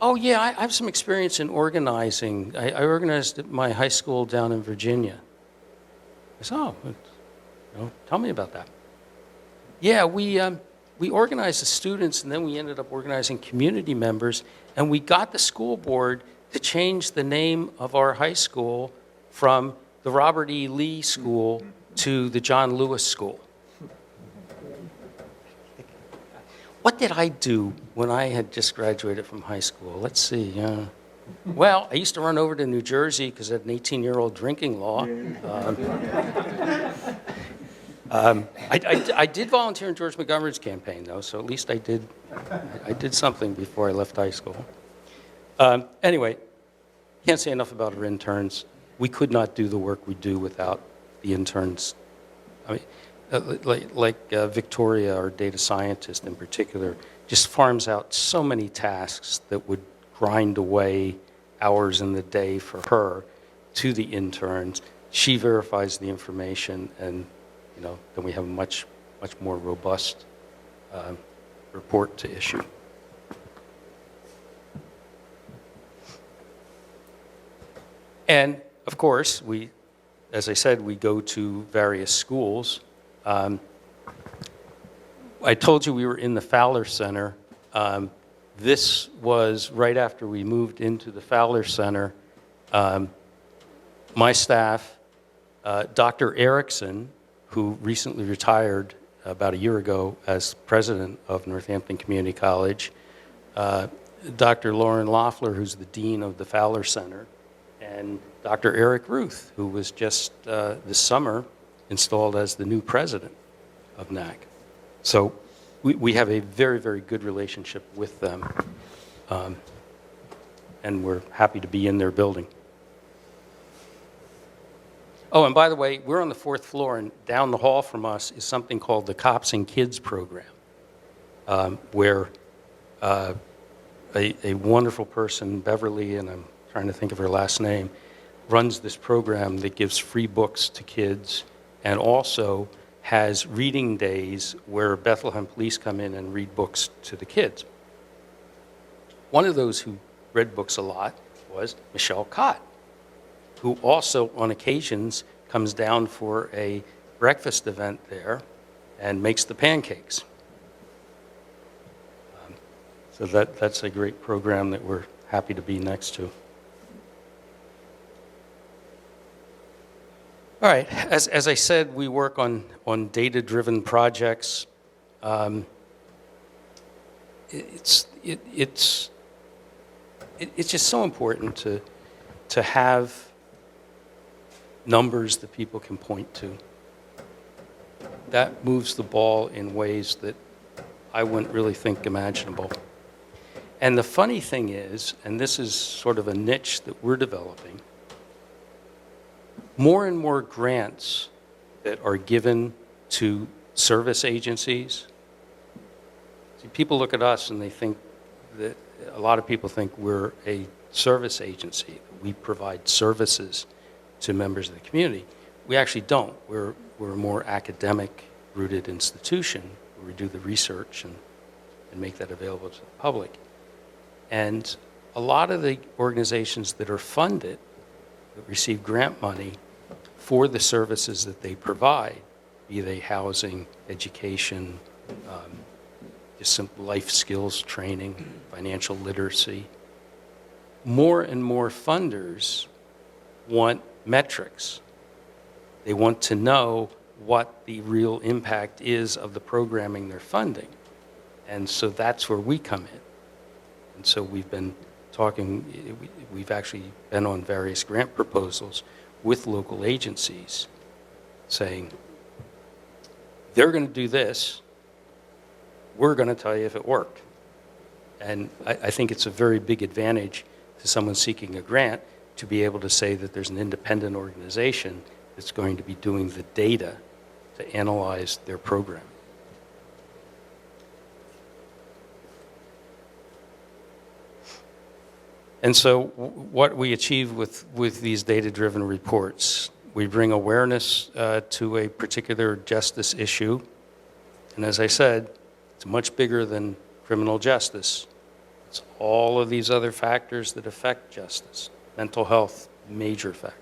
Oh, yeah, I have some experience in organizing. I organized at my high school down in Virginia. I said, oh, tell me about that. Yeah, we organized the students, and then we ended up organizing community members, and we got the school board to change the name of our high school from the Robert E. Lee School to the John Lewis School. What did I do when I had just graduated from high school? Let's see. Well, I used to run over to New Jersey because I had an 18-year-old drinking law. I did volunteer in George Montgomery's campaign, though, so at least I did something before I left high school. Anyway, can't say enough about our interns. We could not do the work we do without the interns. I mean, like Victoria, our data scientist in particular, just farms out so many tasks that would grind away hours in the day for her to the interns. She verifies the information, and then we have a much more robust report to issue. And of course, as I said, we go to various schools. I told you we were in the Fowler Center. This was right after we moved into the Fowler Center. My staff, Dr. Erickson, who recently retired about a year ago as president of Northampton Community College, Dr. Lauren Loeffler, who's the dean of the Fowler Center, and Dr. Eric Ruth, who was just this summer installed as the new president of NAC. So we have a very, very good relationship with them, and we're happy to be in their building. Oh, and by the way, we're on the 4th floor, and down the hall from us is something called the Cops and Kids program, where a wonderful person, Beverly, and I'm trying to think of her last name, runs this program that gives free books to kids and also has reading days where Bethlehem police come in and read books to the kids. One of those who read books a lot was Michelle Cott, who also on occasions comes down for a breakfast event there and makes the pancakes. So that's a great program that we're happy to be next to. All right, as I said, we work on data-driven projects. It's just so important to have numbers that people can point to. That moves the ball in ways that I wouldn't really think imaginable. And the funny thing is, and this is sort of a niche that we're developing, more and more grants that are given to service agencies. See, people look at us and they think that a lot of people think we're a service agency. We provide services to members of the community. We actually don't. We're a more academic-rooted institution where we do the research and make that available to the public. And a lot of the organizations that are funded, that receive grant money for the services that they provide, be they housing, education, just simple life skills training, financial literacy, more and more funders want metrics. They want to know what the real impact is of the programming they're funding. And so that's where we come in. And so we've been talking, we've actually been on various grant proposals with local agencies saying, they're going to do this, we're going to tell you if it worked. And I think it's a very big advantage to someone seeking a grant to be able to say that there's an independent organization that's going to be doing the data to analyze their program. And so what we achieve with these data-driven reports, we bring awareness to a particular justice issue. And as I said, it's much bigger than criminal justice. It's all of these other factors that affect justice. Mental health, major factor.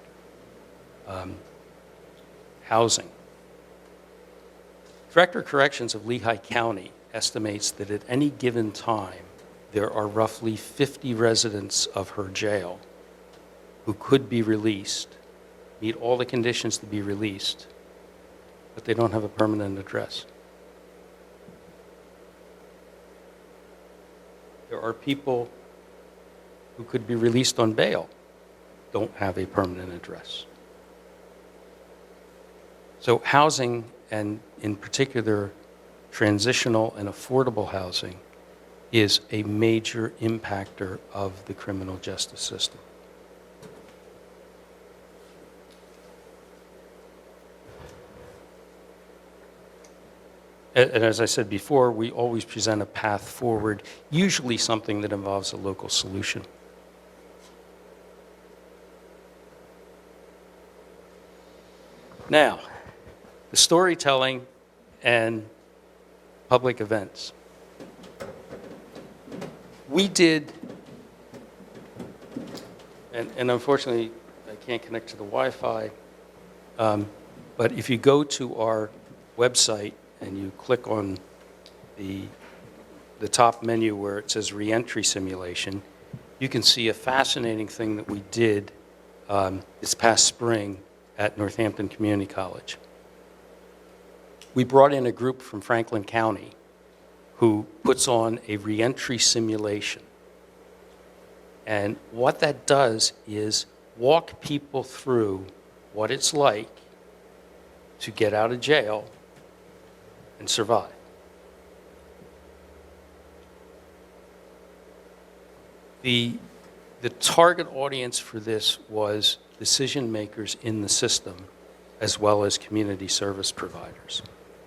Housing. Director of Corrections of Lehigh County estimates that at any given time, there are roughly 50 residents of her jail who could be released, meet all the conditions to be released, but they don't have a permanent address. There are people who could be released on bail, don't have a permanent address. So housing, and in particular transitional and affordable housing, is a major impactor of the criminal justice system. And as I said before, we always present a path forward, usually something that involves a local solution. Now, the storytelling and public events. We did, and unfortunately I can't connect to the Wi-Fi, but if you go to our website and you click on the top menu where it says reentry simulation, you can see a fascinating thing that we did this past spring at Northampton Community College. We brought in a group from Franklin County who puts on a reentry simulation. And what that does is walk people through what it's like to get out of jail and survive. The target audience for this was decision makers in the system, as well as community service providers.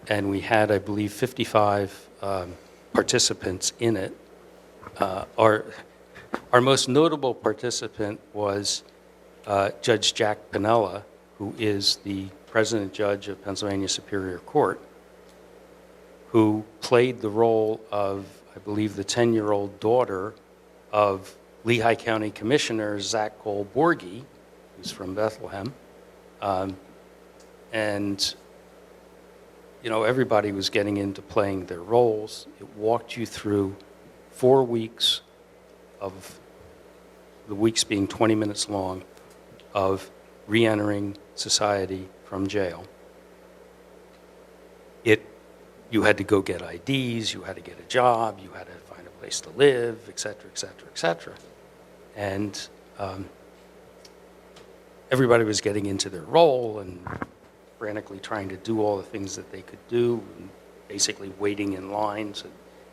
And we had, I believe, 55 participants in it. Our most notable participant was Judge Jack Piniella, who is the president judge of Pennsylvania Superior Court, who played the role of, I believe, the 10-year-old daughter of Lehigh County Commissioner Zach Cole-Borghi, who's from Bethlehem. And you know, everybody was getting into playing their roles. It walked you through 4 weeks of, the weeks being 20 minutes long, of re-entering society from jail. You had to go get IDs, you had to get a job, you had to find a place to live, et cetera, et cetera, et cetera. And everybody was getting into their role and frantically trying to do all the things that they could do, and basically waiting in lines at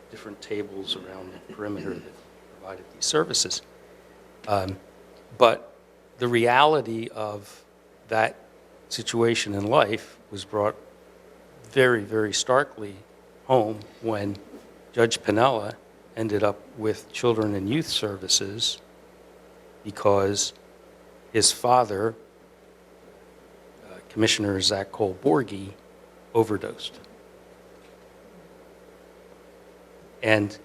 different tables around the perimeter that provided these services. But the reality of that situation in life was brought very, very starkly home when Judge Piniella ended up with Children and Youth Services because his father, Commissioner Zach Cole-Borghi, overdosed. And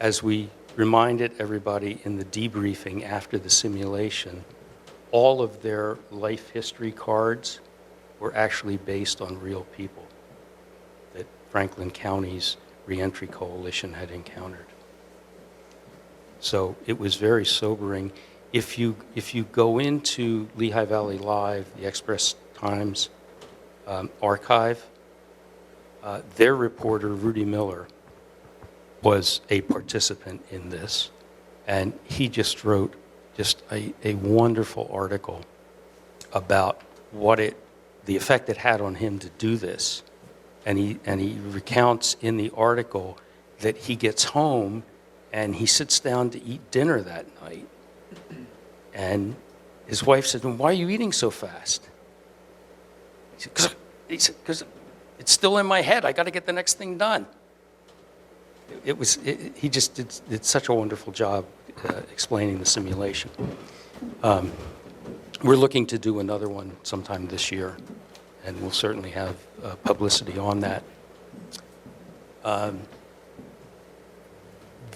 as we reminded everybody in the debriefing after the simulation, all of their life history cards were actually based on real people that Franklin County's Reentry Coalition had encountered. So it was very sobering. If you go into Lehigh Valley Live, the Express Times archive, their reporter, Rudy Miller, was a participant in this, and he just wrote a wonderful article about the effect it had on him to do this. And he recounts in the article that he gets home and he sits down to eat dinner that night. And his wife said, "Why are you eating so fast?" He said, "Because it's still in my head. I got to get the next thing done." He just did such a wonderful job explaining the simulation. We're looking to do another one sometime this year, and we'll certainly have publicity on that.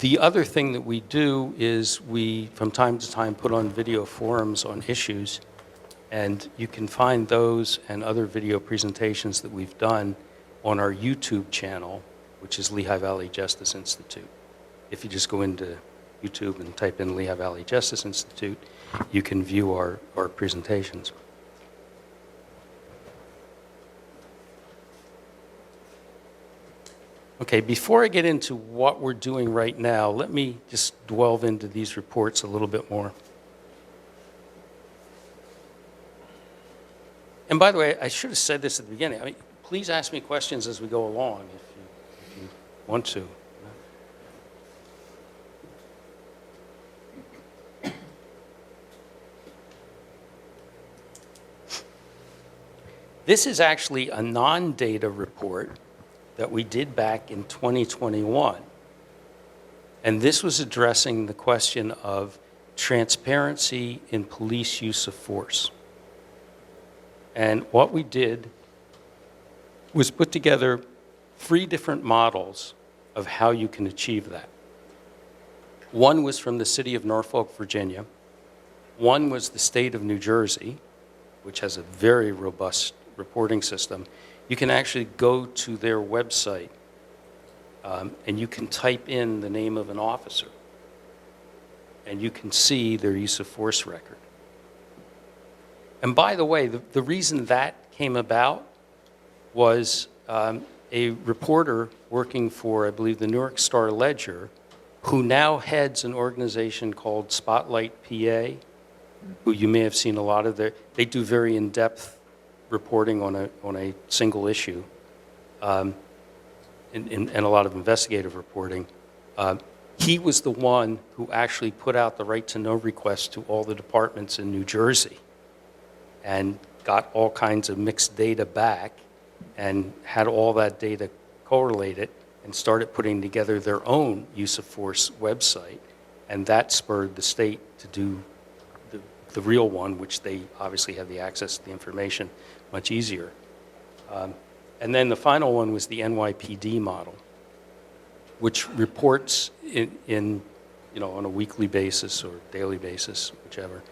The other thing that we do is we, from time to time, put on video forums on issues, and you can find those and other video presentations that we've done on our YouTube channel, which is Lehigh Valley Justice Institute. If you just go into YouTube and type in Lehigh Valley Justice Institute, you can view our presentations. Okay, before I get into what we're doing right now, let me just delve into these reports a little bit more. And by the way, I should have said this at the beginning. I mean, please ask me questions as we go along if you want to. This is actually a non-data report that we did back in 2021. And this was addressing the question of transparency in police use of force. And what we did was put together 3 different models of how you can achieve that. One was from the city of Norfolk, Virginia. One was the state of New Jersey, which has a very robust reporting system. You can actually go to their website and you can type in the name of an officer and you can see their use of force record. And by the way, the reason that came about was a reporter working for, I believe, the New York Star Ledger, who now heads an organization called Spotlight PA, who you may have seen a lot of they do very in-depth reporting on a single issue, and a lot of investigative reporting. He was the one who actually put out the right-to-know request to all the departments in New Jersey and got all kinds of mixed data back and had all that data correlated and started putting together their own use of force website. And that spurred the state to do the real one, which they obviously have the access to the information much easier. And then the final one was the NYPD model, which reports in on a weekly basis or daily basis, whichever,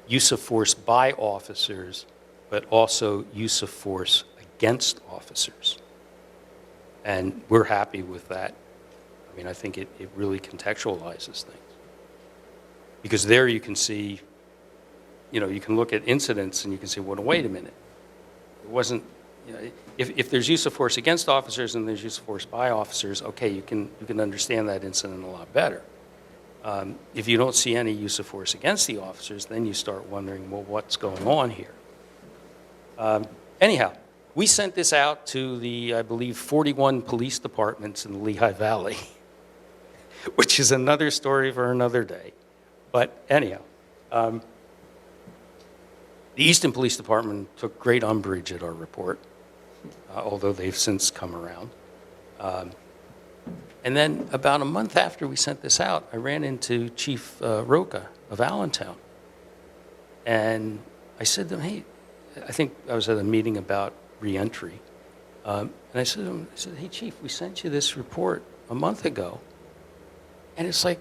use of force by officers, but also use of force against officers. And we're happy with that. I mean, I think it really contextualizes things. Because there you can see, you can look at incidents and you can say, well, wait a minute. It wasn't, if there's use of force against officers and there's use of force by officers, okay, you can understand that incident a lot better. If you don't see any use of force against the officers, then you start wondering, well, what's going on here? Anyhow, we sent this out to the, I believe, 41 police departments in the Lehigh Valley, which is another story for another day. But anyhow, the Easton Police Department took great umbrage at our report, although they've since come around. And then about a month after we sent this out, I ran into Chief Roca of Allentown. And I said to him, hey, I think I was at a meeting about reentry. And I said to him, hey, Chief, we sent you this report a month ago. And it's like,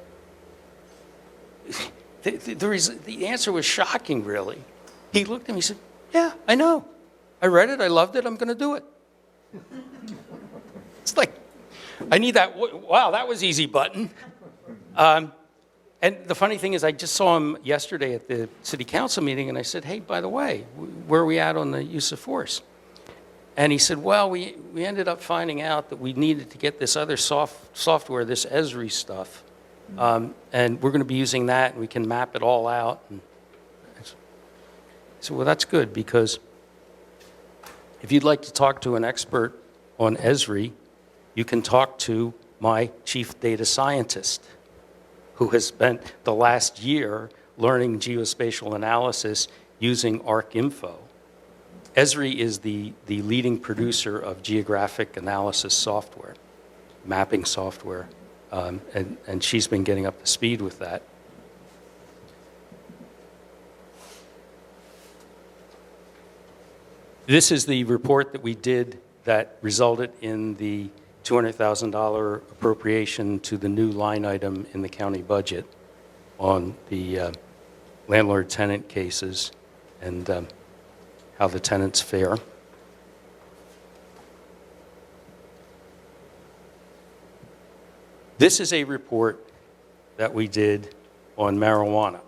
the answer was shocking, really. He looked at me and said, yeah, I know. I read it, I loved it, I'm going to do it. It's like, I need that, wow, that was easy button. And the funny thing is, I just saw him yesterday at the city council meeting, and I said, hey, by the way, where are we at on the use of force? And he said, well, we ended up finding out that we needed to get this other software, this Esri stuff, and we're going to be using that, and we can map it all out. And I said, well, that's good, because if you'd like to talk to an expert on Esri, you can talk to my chief data scientist, who has spent the last year learning geospatial analysis using ArcInfo. Esri is the leading producer of geographic analysis software, mapping software, and she's been getting up to speed with that. This is the report that we did that resulted in the $200,000 appropriation to the new line item in the county budget on the landlord-tenant cases and how the tenants fare. This is a report that we did on marijuana.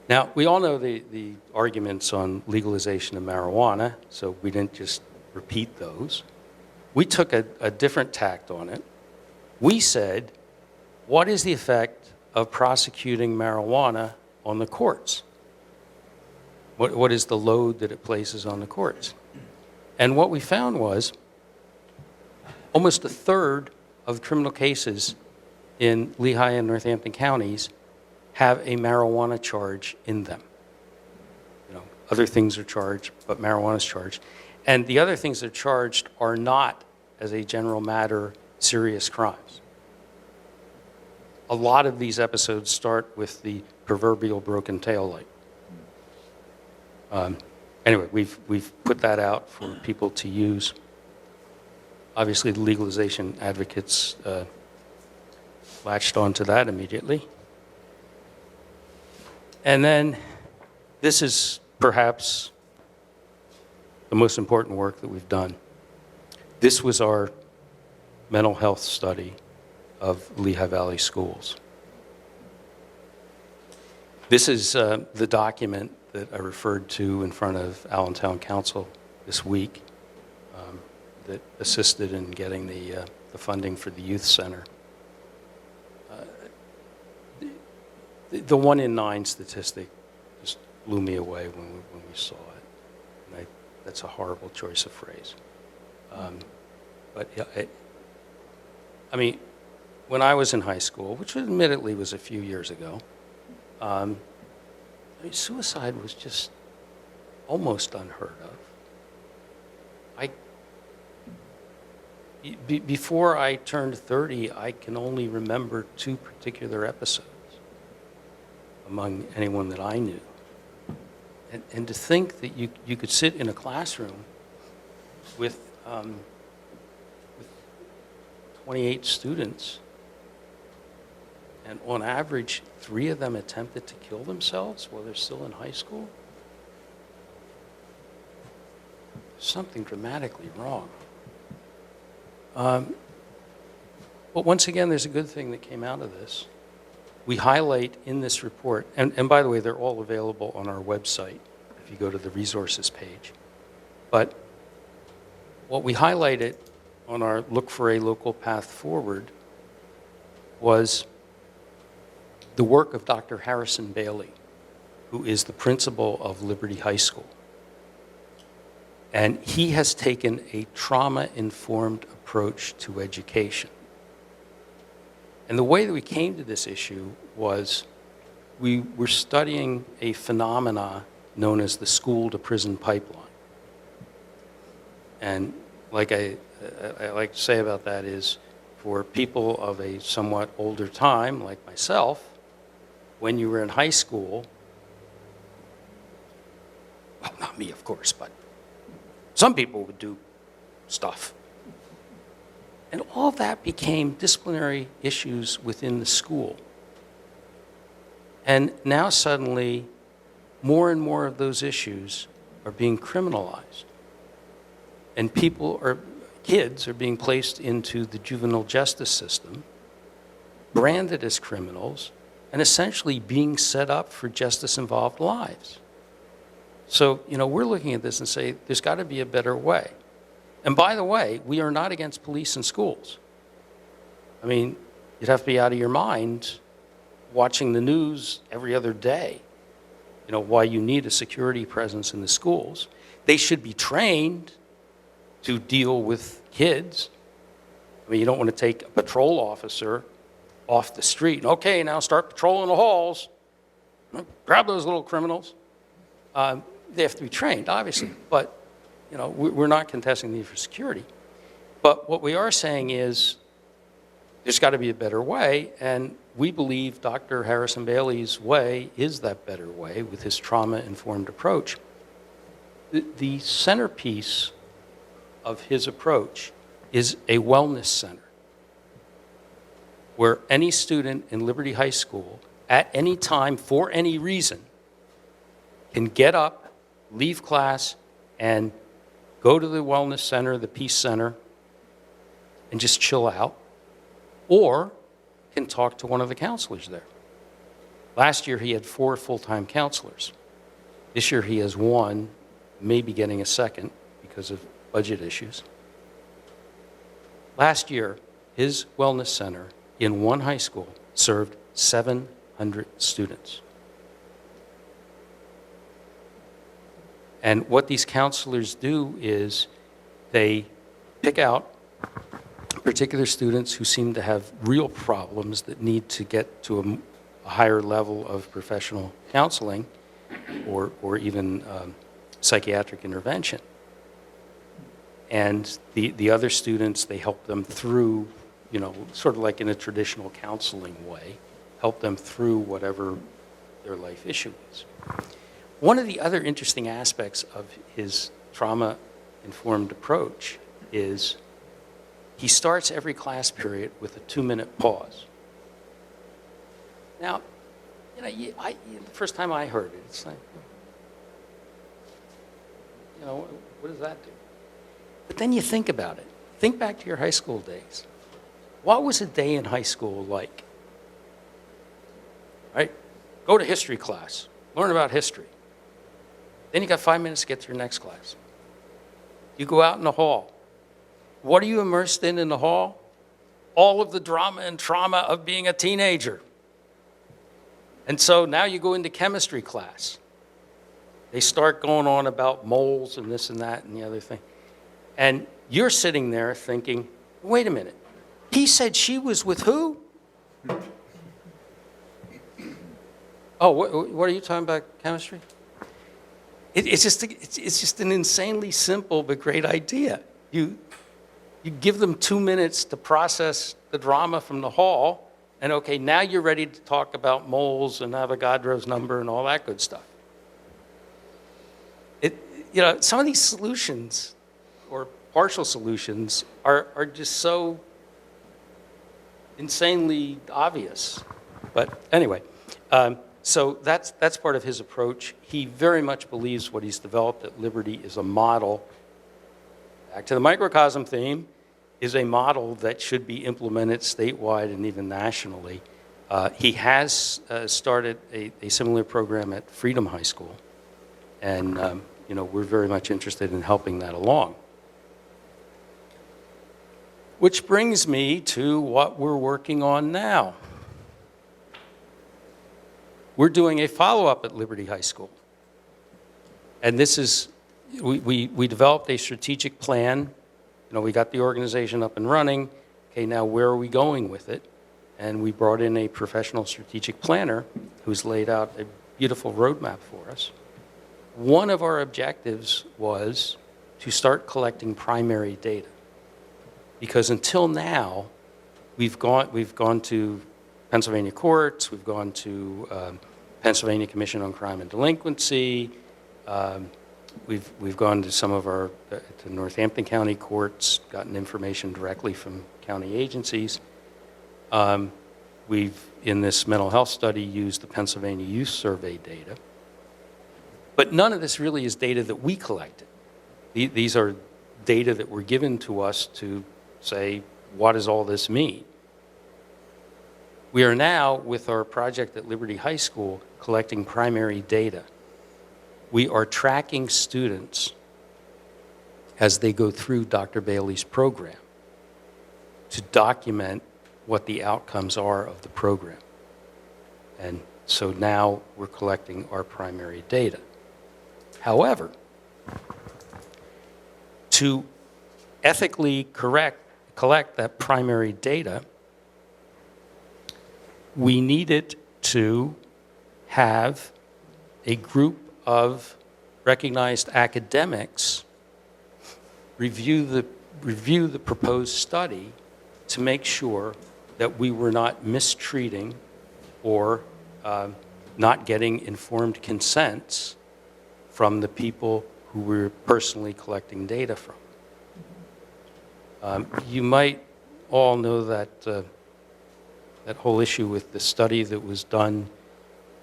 Now, we all know the arguments on legalization of marijuana, so we didn't just repeat those. We took a different tact on it. We said, what is the effect of prosecuting marijuana on the courts? What is the load that it places on the courts? And what we found was almost a third of criminal cases in Lehigh and Northampton counties have a marijuana charge in them. You know, other things are charged, but marijuana is charged. And the other things that are charged are not, as a general matter, serious crimes. A lot of these episodes start with the proverbial broken tail light. Anyway, we've put that out for people to use. Obviously, the legalization advocates latched onto that immediately. And then this is perhaps the most important work that we've done. This was our mental health study of Lehigh Valley schools. This is the document that I referred to in front of Allentown Council this week that assisted in getting the funding for the youth center. The 1 in 9 statistic just blew me away when we saw it. And that's a horrible choice of phrase. But yeah, I mean, when I was in high school, which admittedly was a few years ago, I mean, suicide was just almost unheard of. Before I turned 30, I can only remember 2 particular episodes among anyone that I knew. And to think that you could sit in a classroom with 28 students, and on average, 3 of them attempted to kill themselves while they're still in high school? Something dramatically wrong. But once again, there's a good thing that came out of this. We highlight in this report, and by the way, they're all available on our website if you go to the resources page. But what we highlighted on our Look for a Local Path Forward was the work of Dr. Harrison Bailey, who is the principal of Liberty High School. And he has taken a trauma-informed approach to education. And the way that we came to this issue was we were studying a phenomena known as the school-to-prison pipeline. And like I like to say about that is, for people of a somewhat older time, like myself, when you were in high school, well, not me, of course, but some people would do stuff. And all that became disciplinary issues within the school. And now suddenly, more and more of those issues are being criminalized. And kids are being placed into the juvenile justice system, branded as criminals, and essentially being set up for justice-involved lives. So, we're looking at this and say, there's got to be a better way. And by the way, we are not against police in schools. I mean, you'd have to be out of your mind watching the news every other day, why you need a security presence in the schools. They should be trained to deal with kids. I mean, you don't want to take a patrol officer off the street. Okay, now start patrolling the halls. Grab those little criminals. They have to be trained, obviously, but we're not contesting the need for security. But what we are saying is there's got to be a better way, and we believe Dr. Harrison Bailey's way is that better way with his trauma-informed approach. The centerpiece of his approach is a wellness center where any student in Liberty High School at any time for any reason can get up, leave class, and go to the wellness center, the Peace Center, and just chill out, or can talk to one of the counselors there. Last year, he had 4 full-time counselors. This year, he has 1, maybe getting a second because of budget issues. Last year, his wellness center in one high school served 700 students. And what these counselors do is they pick out particular students who seem to have real problems that need to get to a higher level of professional counseling or even psychiatric intervention. And the other students, they help them through, you know, sort of like in a traditional counseling way, help them through whatever their life issue is. One of the other interesting aspects of his trauma-informed approach is he starts every class period with a 2-minute pause. Now, you know, the first time I heard it, it's like, you know, what does that do? But then you think about it. Think back to your high school days. What was a day in high school like? Right? Go to history class. Learn about history. Then you got 5 minutes to get to your next class. You go out in the hall. What are you immersed in the hall? All of the drama and trauma of being a teenager. And so now you go into chemistry class. They start going on about moles and this and that and the other thing. And you're sitting there thinking, wait a minute, he said she was with who? Oh, what are you talking about, chemistry? It's just an insanely simple but great idea. You give them 2 minutes to process the drama from the hall, and okay, now you're ready to talk about moles and Avogadro's number and all that good stuff. You know, some of these solutions or partial solutions are just so insanely obvious. But anyway, so that's part of his approach. He very much believes what he's developed at Liberty is a model, back to the microcosm theme, is a model that should be implemented statewide and even nationally. He has started a similar program at Freedom High School, and you know, we're very much interested in helping that along. Which brings me to what we're working on now. We're doing a follow-up at Liberty High School. And this is, we developed a strategic plan. You know, we got the organization up and running. Okay, now where are we going with it? And we brought in a professional strategic planner who's laid out a beautiful roadmap for us. One of our objectives was to start collecting primary data. Because until now, we've gone to Pennsylvania courts, we've gone to Pennsylvania Commission on Crime and Delinquency, we've gone to some of our to Northampton County courts, gotten information directly from county agencies. We've, in this mental health study, used the Pennsylvania Youth Survey data. But none of this really is data that we collected. These are data that were given to us to say, what does all this mean? We are now, with our project at Liberty High School, collecting primary data. We are tracking students as they go through Dr. Bailey's program to document what the outcomes are of the program. And so now we're collecting our primary data. However, to ethically collect that primary data, we needed to have a group of recognized academics review the proposed study to make sure that we were not mistreating or not getting informed consents from the people who we're personally collecting data from. You might all know that that whole issue with the study that was done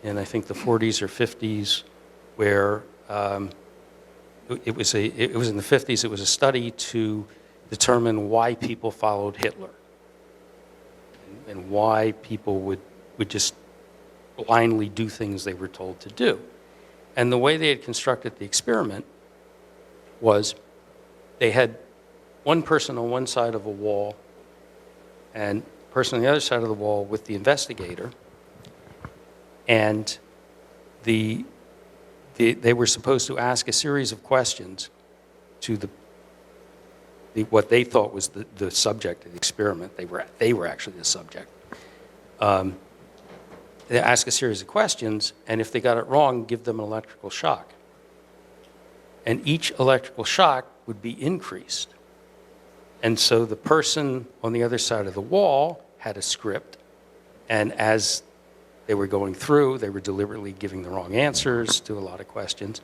in, I think, the 40s or 50s, where it was in the 50s. It was a study to determine why people followed Hitler and why people would just blindly do things they were told to do. And the way they had constructed the experiment was they had one person on one side of a wall and a person on the other side of the wall with the investigator, and they were supposed to ask a series of questions to what they thought was the subject of the experiment. They were actually the subject. They ask a series of questions, and if they got it wrong, give them an electrical shock. And each electrical shock would be increased. And so the person on the other side of the wall had a script, and as they were going through, they were deliberately giving the wrong answers to a lot of questions.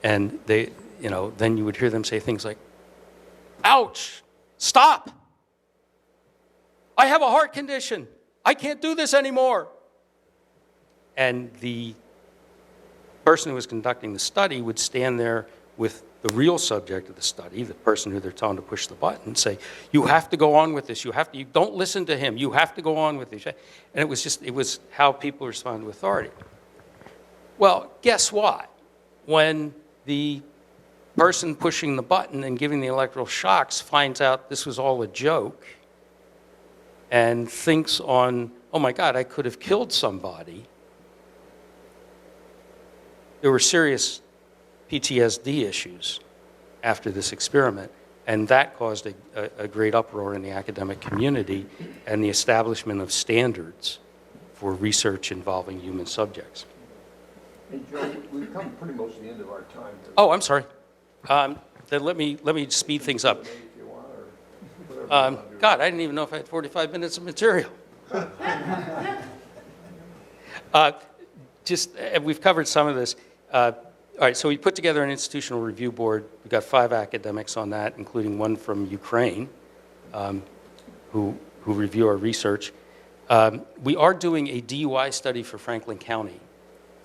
And then you would hear them say things like, "Ouch, stop. I have a heart condition. I can't do this anymore." And the person who was conducting the study would stand there with the real subject of the study, the person who they're telling to push the button, and say, "You have to go on with this. You don't listen to him. You have to go on with this." And it was how people respond to authority. Well, guess what? When the person pushing the button and giving the electrical shocks finds out this was all a joke and thinks on, "Oh my God, I could have killed somebody," there were serious PTSD issues after this experiment, and that caused a great uproar in the academic community and the establishment of standards for research involving human subjects. Hey, Joe, we've come pretty much to the end of our time. Oh, I'm sorry. Then let me speed things up. If you want, or whatever you want to do. God, I didn't even know if I had 45 minutes of material. We've covered some of this. All right, so we put together an institutional review board. We've got 5 academics on that, including one from Ukraine, who review our research. We are doing a DUI study for Franklin County.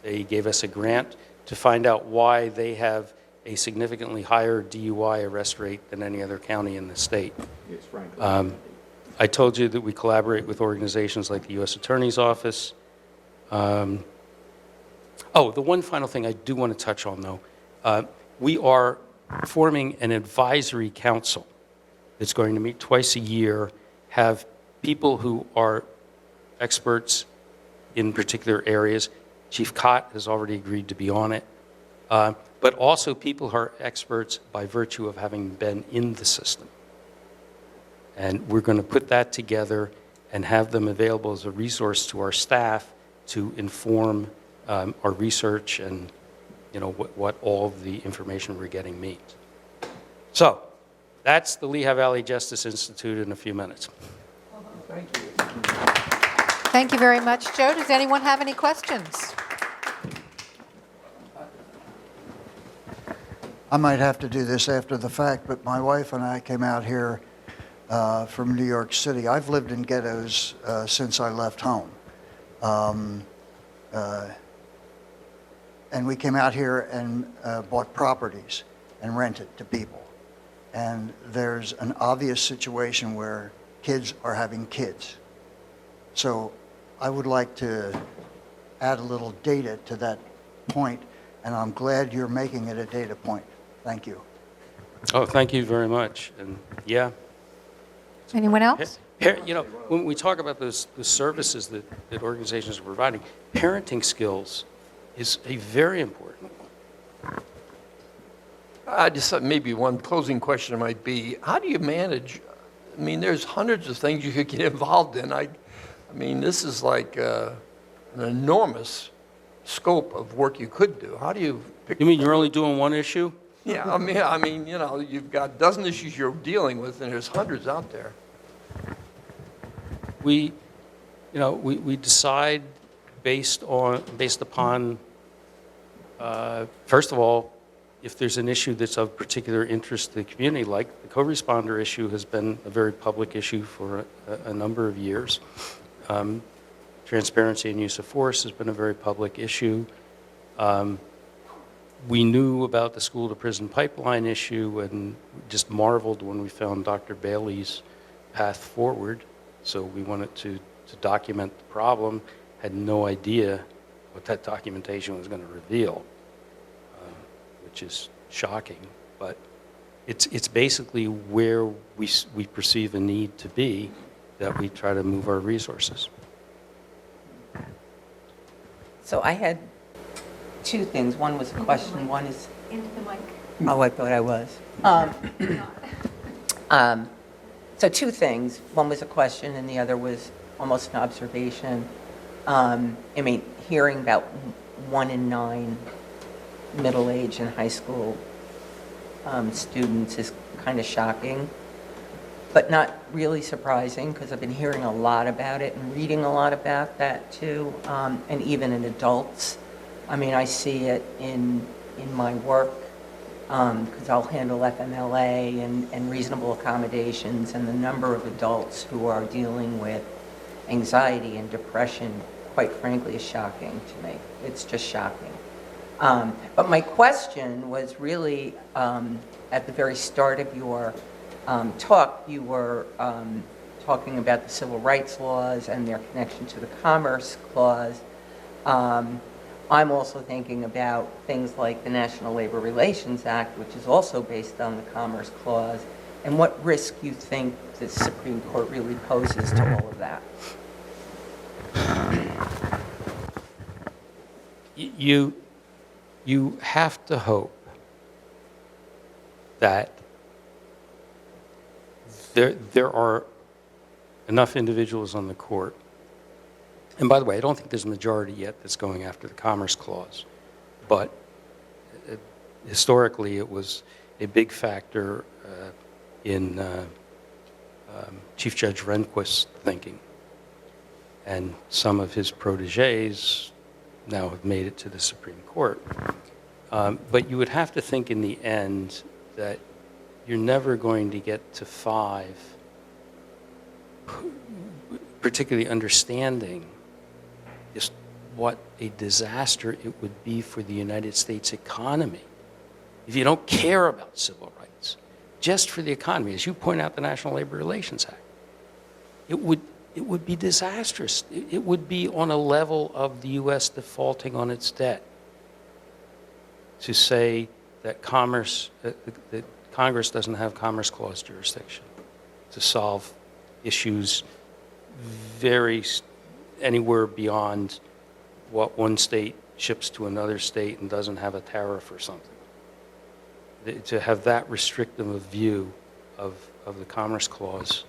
They gave us a grant to find out why they have a significantly higher DUI arrest rate than any other county in the state. Yes, Franklin. I told you that we collaborate with organizations like the U.S. Attorney's Office. The one final thing I do want to touch on, though. We are forming an advisory council that's going to meet twice a year, have people who are experts in particular areas. Chief Cott has already agreed to be on it. But also people who are experts by virtue of having been in the system. And we're going to put that together and have them available as a resource to our staff to inform our research and what all of the information we're getting means. So that's the Lehigh Valley Justice Institute in a few minutes. Thank you. Thank you very much, Joe. Does anyone have any questions? I might have to do this after the fact, but my wife and I came out here from New York City. I've lived in ghettos since I left home. And we came out here and bought properties and rented to people. And there's an obvious situation where kids are having kids. So I would like to add a little data to that point, and I'm glad you're making it a data point. Thank you. Oh, thank you very much. And yeah. Anyone else? When we talk about those services that organizations are providing, parenting skills is a very important one. I just thought maybe one closing question might be, how do you manage? I mean, there's hundreds of things you could get involved in. I mean, this is like an enormous scope of work you could do. How do you pick? You mean you're only doing one issue? Yeah, I mean, you've got a dozen issues you're dealing with, and there's hundreds out there. We decide based upon, first of all, if there's an issue that's of particular interest to the community, like the co-responder issue has been a very public issue for a number of years. Transparency and use of force has been a very public issue. We knew about the school-to-prison pipeline issue and just marveled when we found Dr. Bailey's path forward. So we wanted to document the problem, had no idea what that documentation was going to reveal, which is shocking. But it's basically where we perceive a need to be that we try to move our resources. So I had two things. One was a question, one is... Into the mic. Oh, I thought I was. So two things. One was a question and the other was almost an observation. I mean, hearing about 1 in 9 middle-aged and high school students is kind of shocking, but not really surprising because I've been hearing a lot about it and reading a lot about that too, and even in adults. I mean, I see it in my work because I'll handle FMLA and reasonable accommodations, and the number of adults who are dealing with anxiety and depression, quite frankly, is shocking to me. It's just shocking. But my question was really at the very start of your talk, you were talking about the civil rights laws and their connection to the Commerce Clause. I'm also thinking about things like the National Labor Relations Act, which is also based on the Commerce Clause, and what risk you think the Supreme Court really poses to all of that. You have to hope that there are enough individuals on the court. And by the way, I don't think there's a majority yet that's going after the Commerce Clause, but historically it was a big factor in Chief Judge Rehnquist's thinking. And some of his protégés now have made it to the Supreme Court. But you would have to think in the end that you're never going to get to 5, particularly understanding just what a disaster it would be for the United States economy if you don't care about civil rights, just for the economy. As you point out, the National Labor Relations Act, it would be disastrous. It would be on a level of the U.S. defaulting on its debt to say that that Congress doesn't have Commerce Clause jurisdiction to solve issues anywhere beyond what one state ships to another state and doesn't have a tariff or something. To have that restrictive a view of the Commerce Clause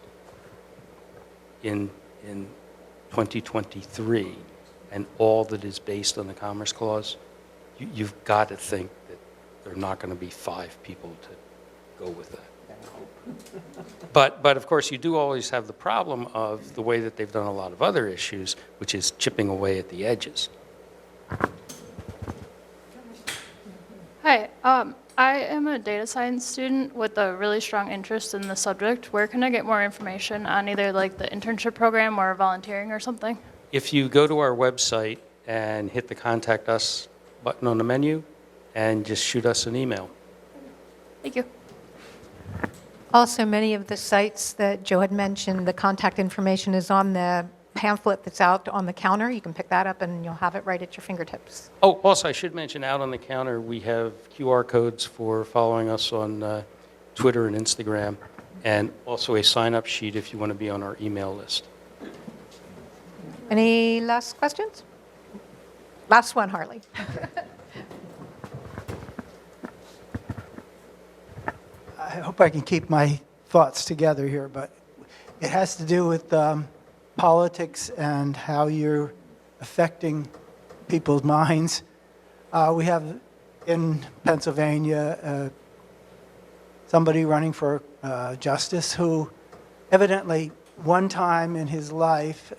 in 2023 and all that is based on the Commerce Clause, you've got to think that there are not going to be 5 people to go with that. But of course, you do always have the problem of the way that they've done a lot of other issues, which is chipping away at the edges. Hi, I am a data science student with a really strong interest in the subject. Where can I get more information on either like the internship program or volunteering or something? If you go to our website and hit the Contact Us button on the menu and just shoot us an email. Thank you. Also, many of the sites that Joe had mentioned, the contact information is on the pamphlet that's out on the counter. You can pick that up and you'll have it right at your fingertips. Oh, also, I should mention, out on the counter, we have QR codes for following us on Twitter and Instagram, and also a sign-up sheet if you want to be on our email list. Any last questions? Last one, Harley. I hope I can keep my thoughts together here, but it has to do with politics and how you're affecting people's minds. We have in Pennsylvania somebody running for justice who evidently one time in his life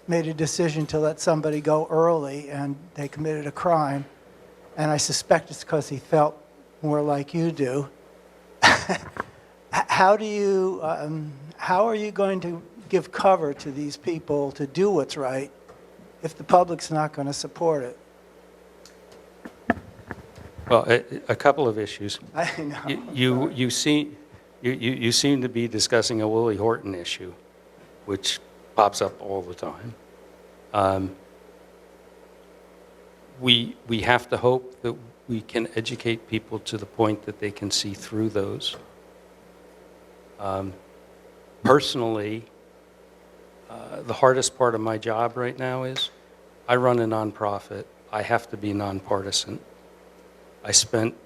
made a decision to let somebody go early and they committed a crime. And I suspect it's because he felt more like you do, how do you, how are you going to give cover to these people to do what's right if the public's not going to support it? Well, a couple of issues. I know. You seem to be discussing a Willie Horton issue, which pops up all the time. We have to hope that we can educate people to the point that they can see through those. Personally, the hardest part of my job right now is I run a nonprofit. I have to be nonpartisan. I spent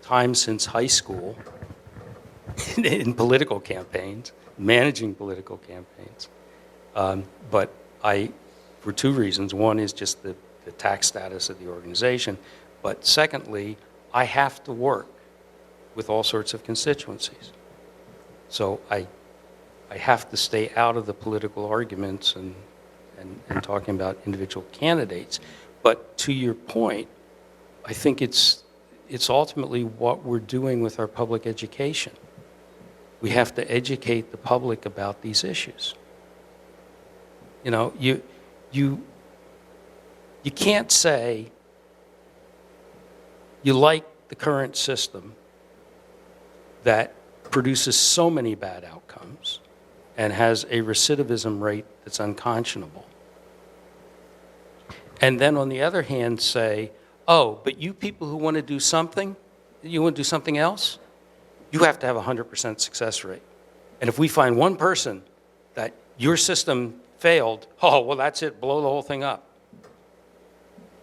time since high school in political campaigns, managing political campaigns. But for two reasons. One is just the tax status of the organization. But secondly, I have to work with all sorts of constituencies. So I have to stay out of the political arguments and talking about individual candidates. But to your point, I think it's ultimately what we're doing with our public education. We have to educate the public about these issues. You know, you can't say you like the current system that produces so many bad outcomes and has a recidivism rate that's unconscionable. And then on the other hand say, oh, but you people who want to do something, you want to do something else, you have to have a 100% success rate. And if we find one person that your system failed, oh, well, that's it, blow the whole thing up.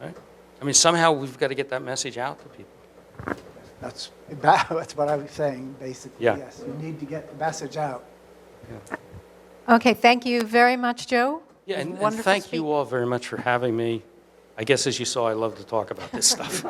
Right? I mean, somehow we've got to get that message out to people. That's what I was saying, basically. Yeah. Yes, you need to get the message out. Okay, thank you very much, Joe. Yeah, It was and wonderful thank speaking. you all very much for having me. I guess, as you saw, I love to talk about this stuff.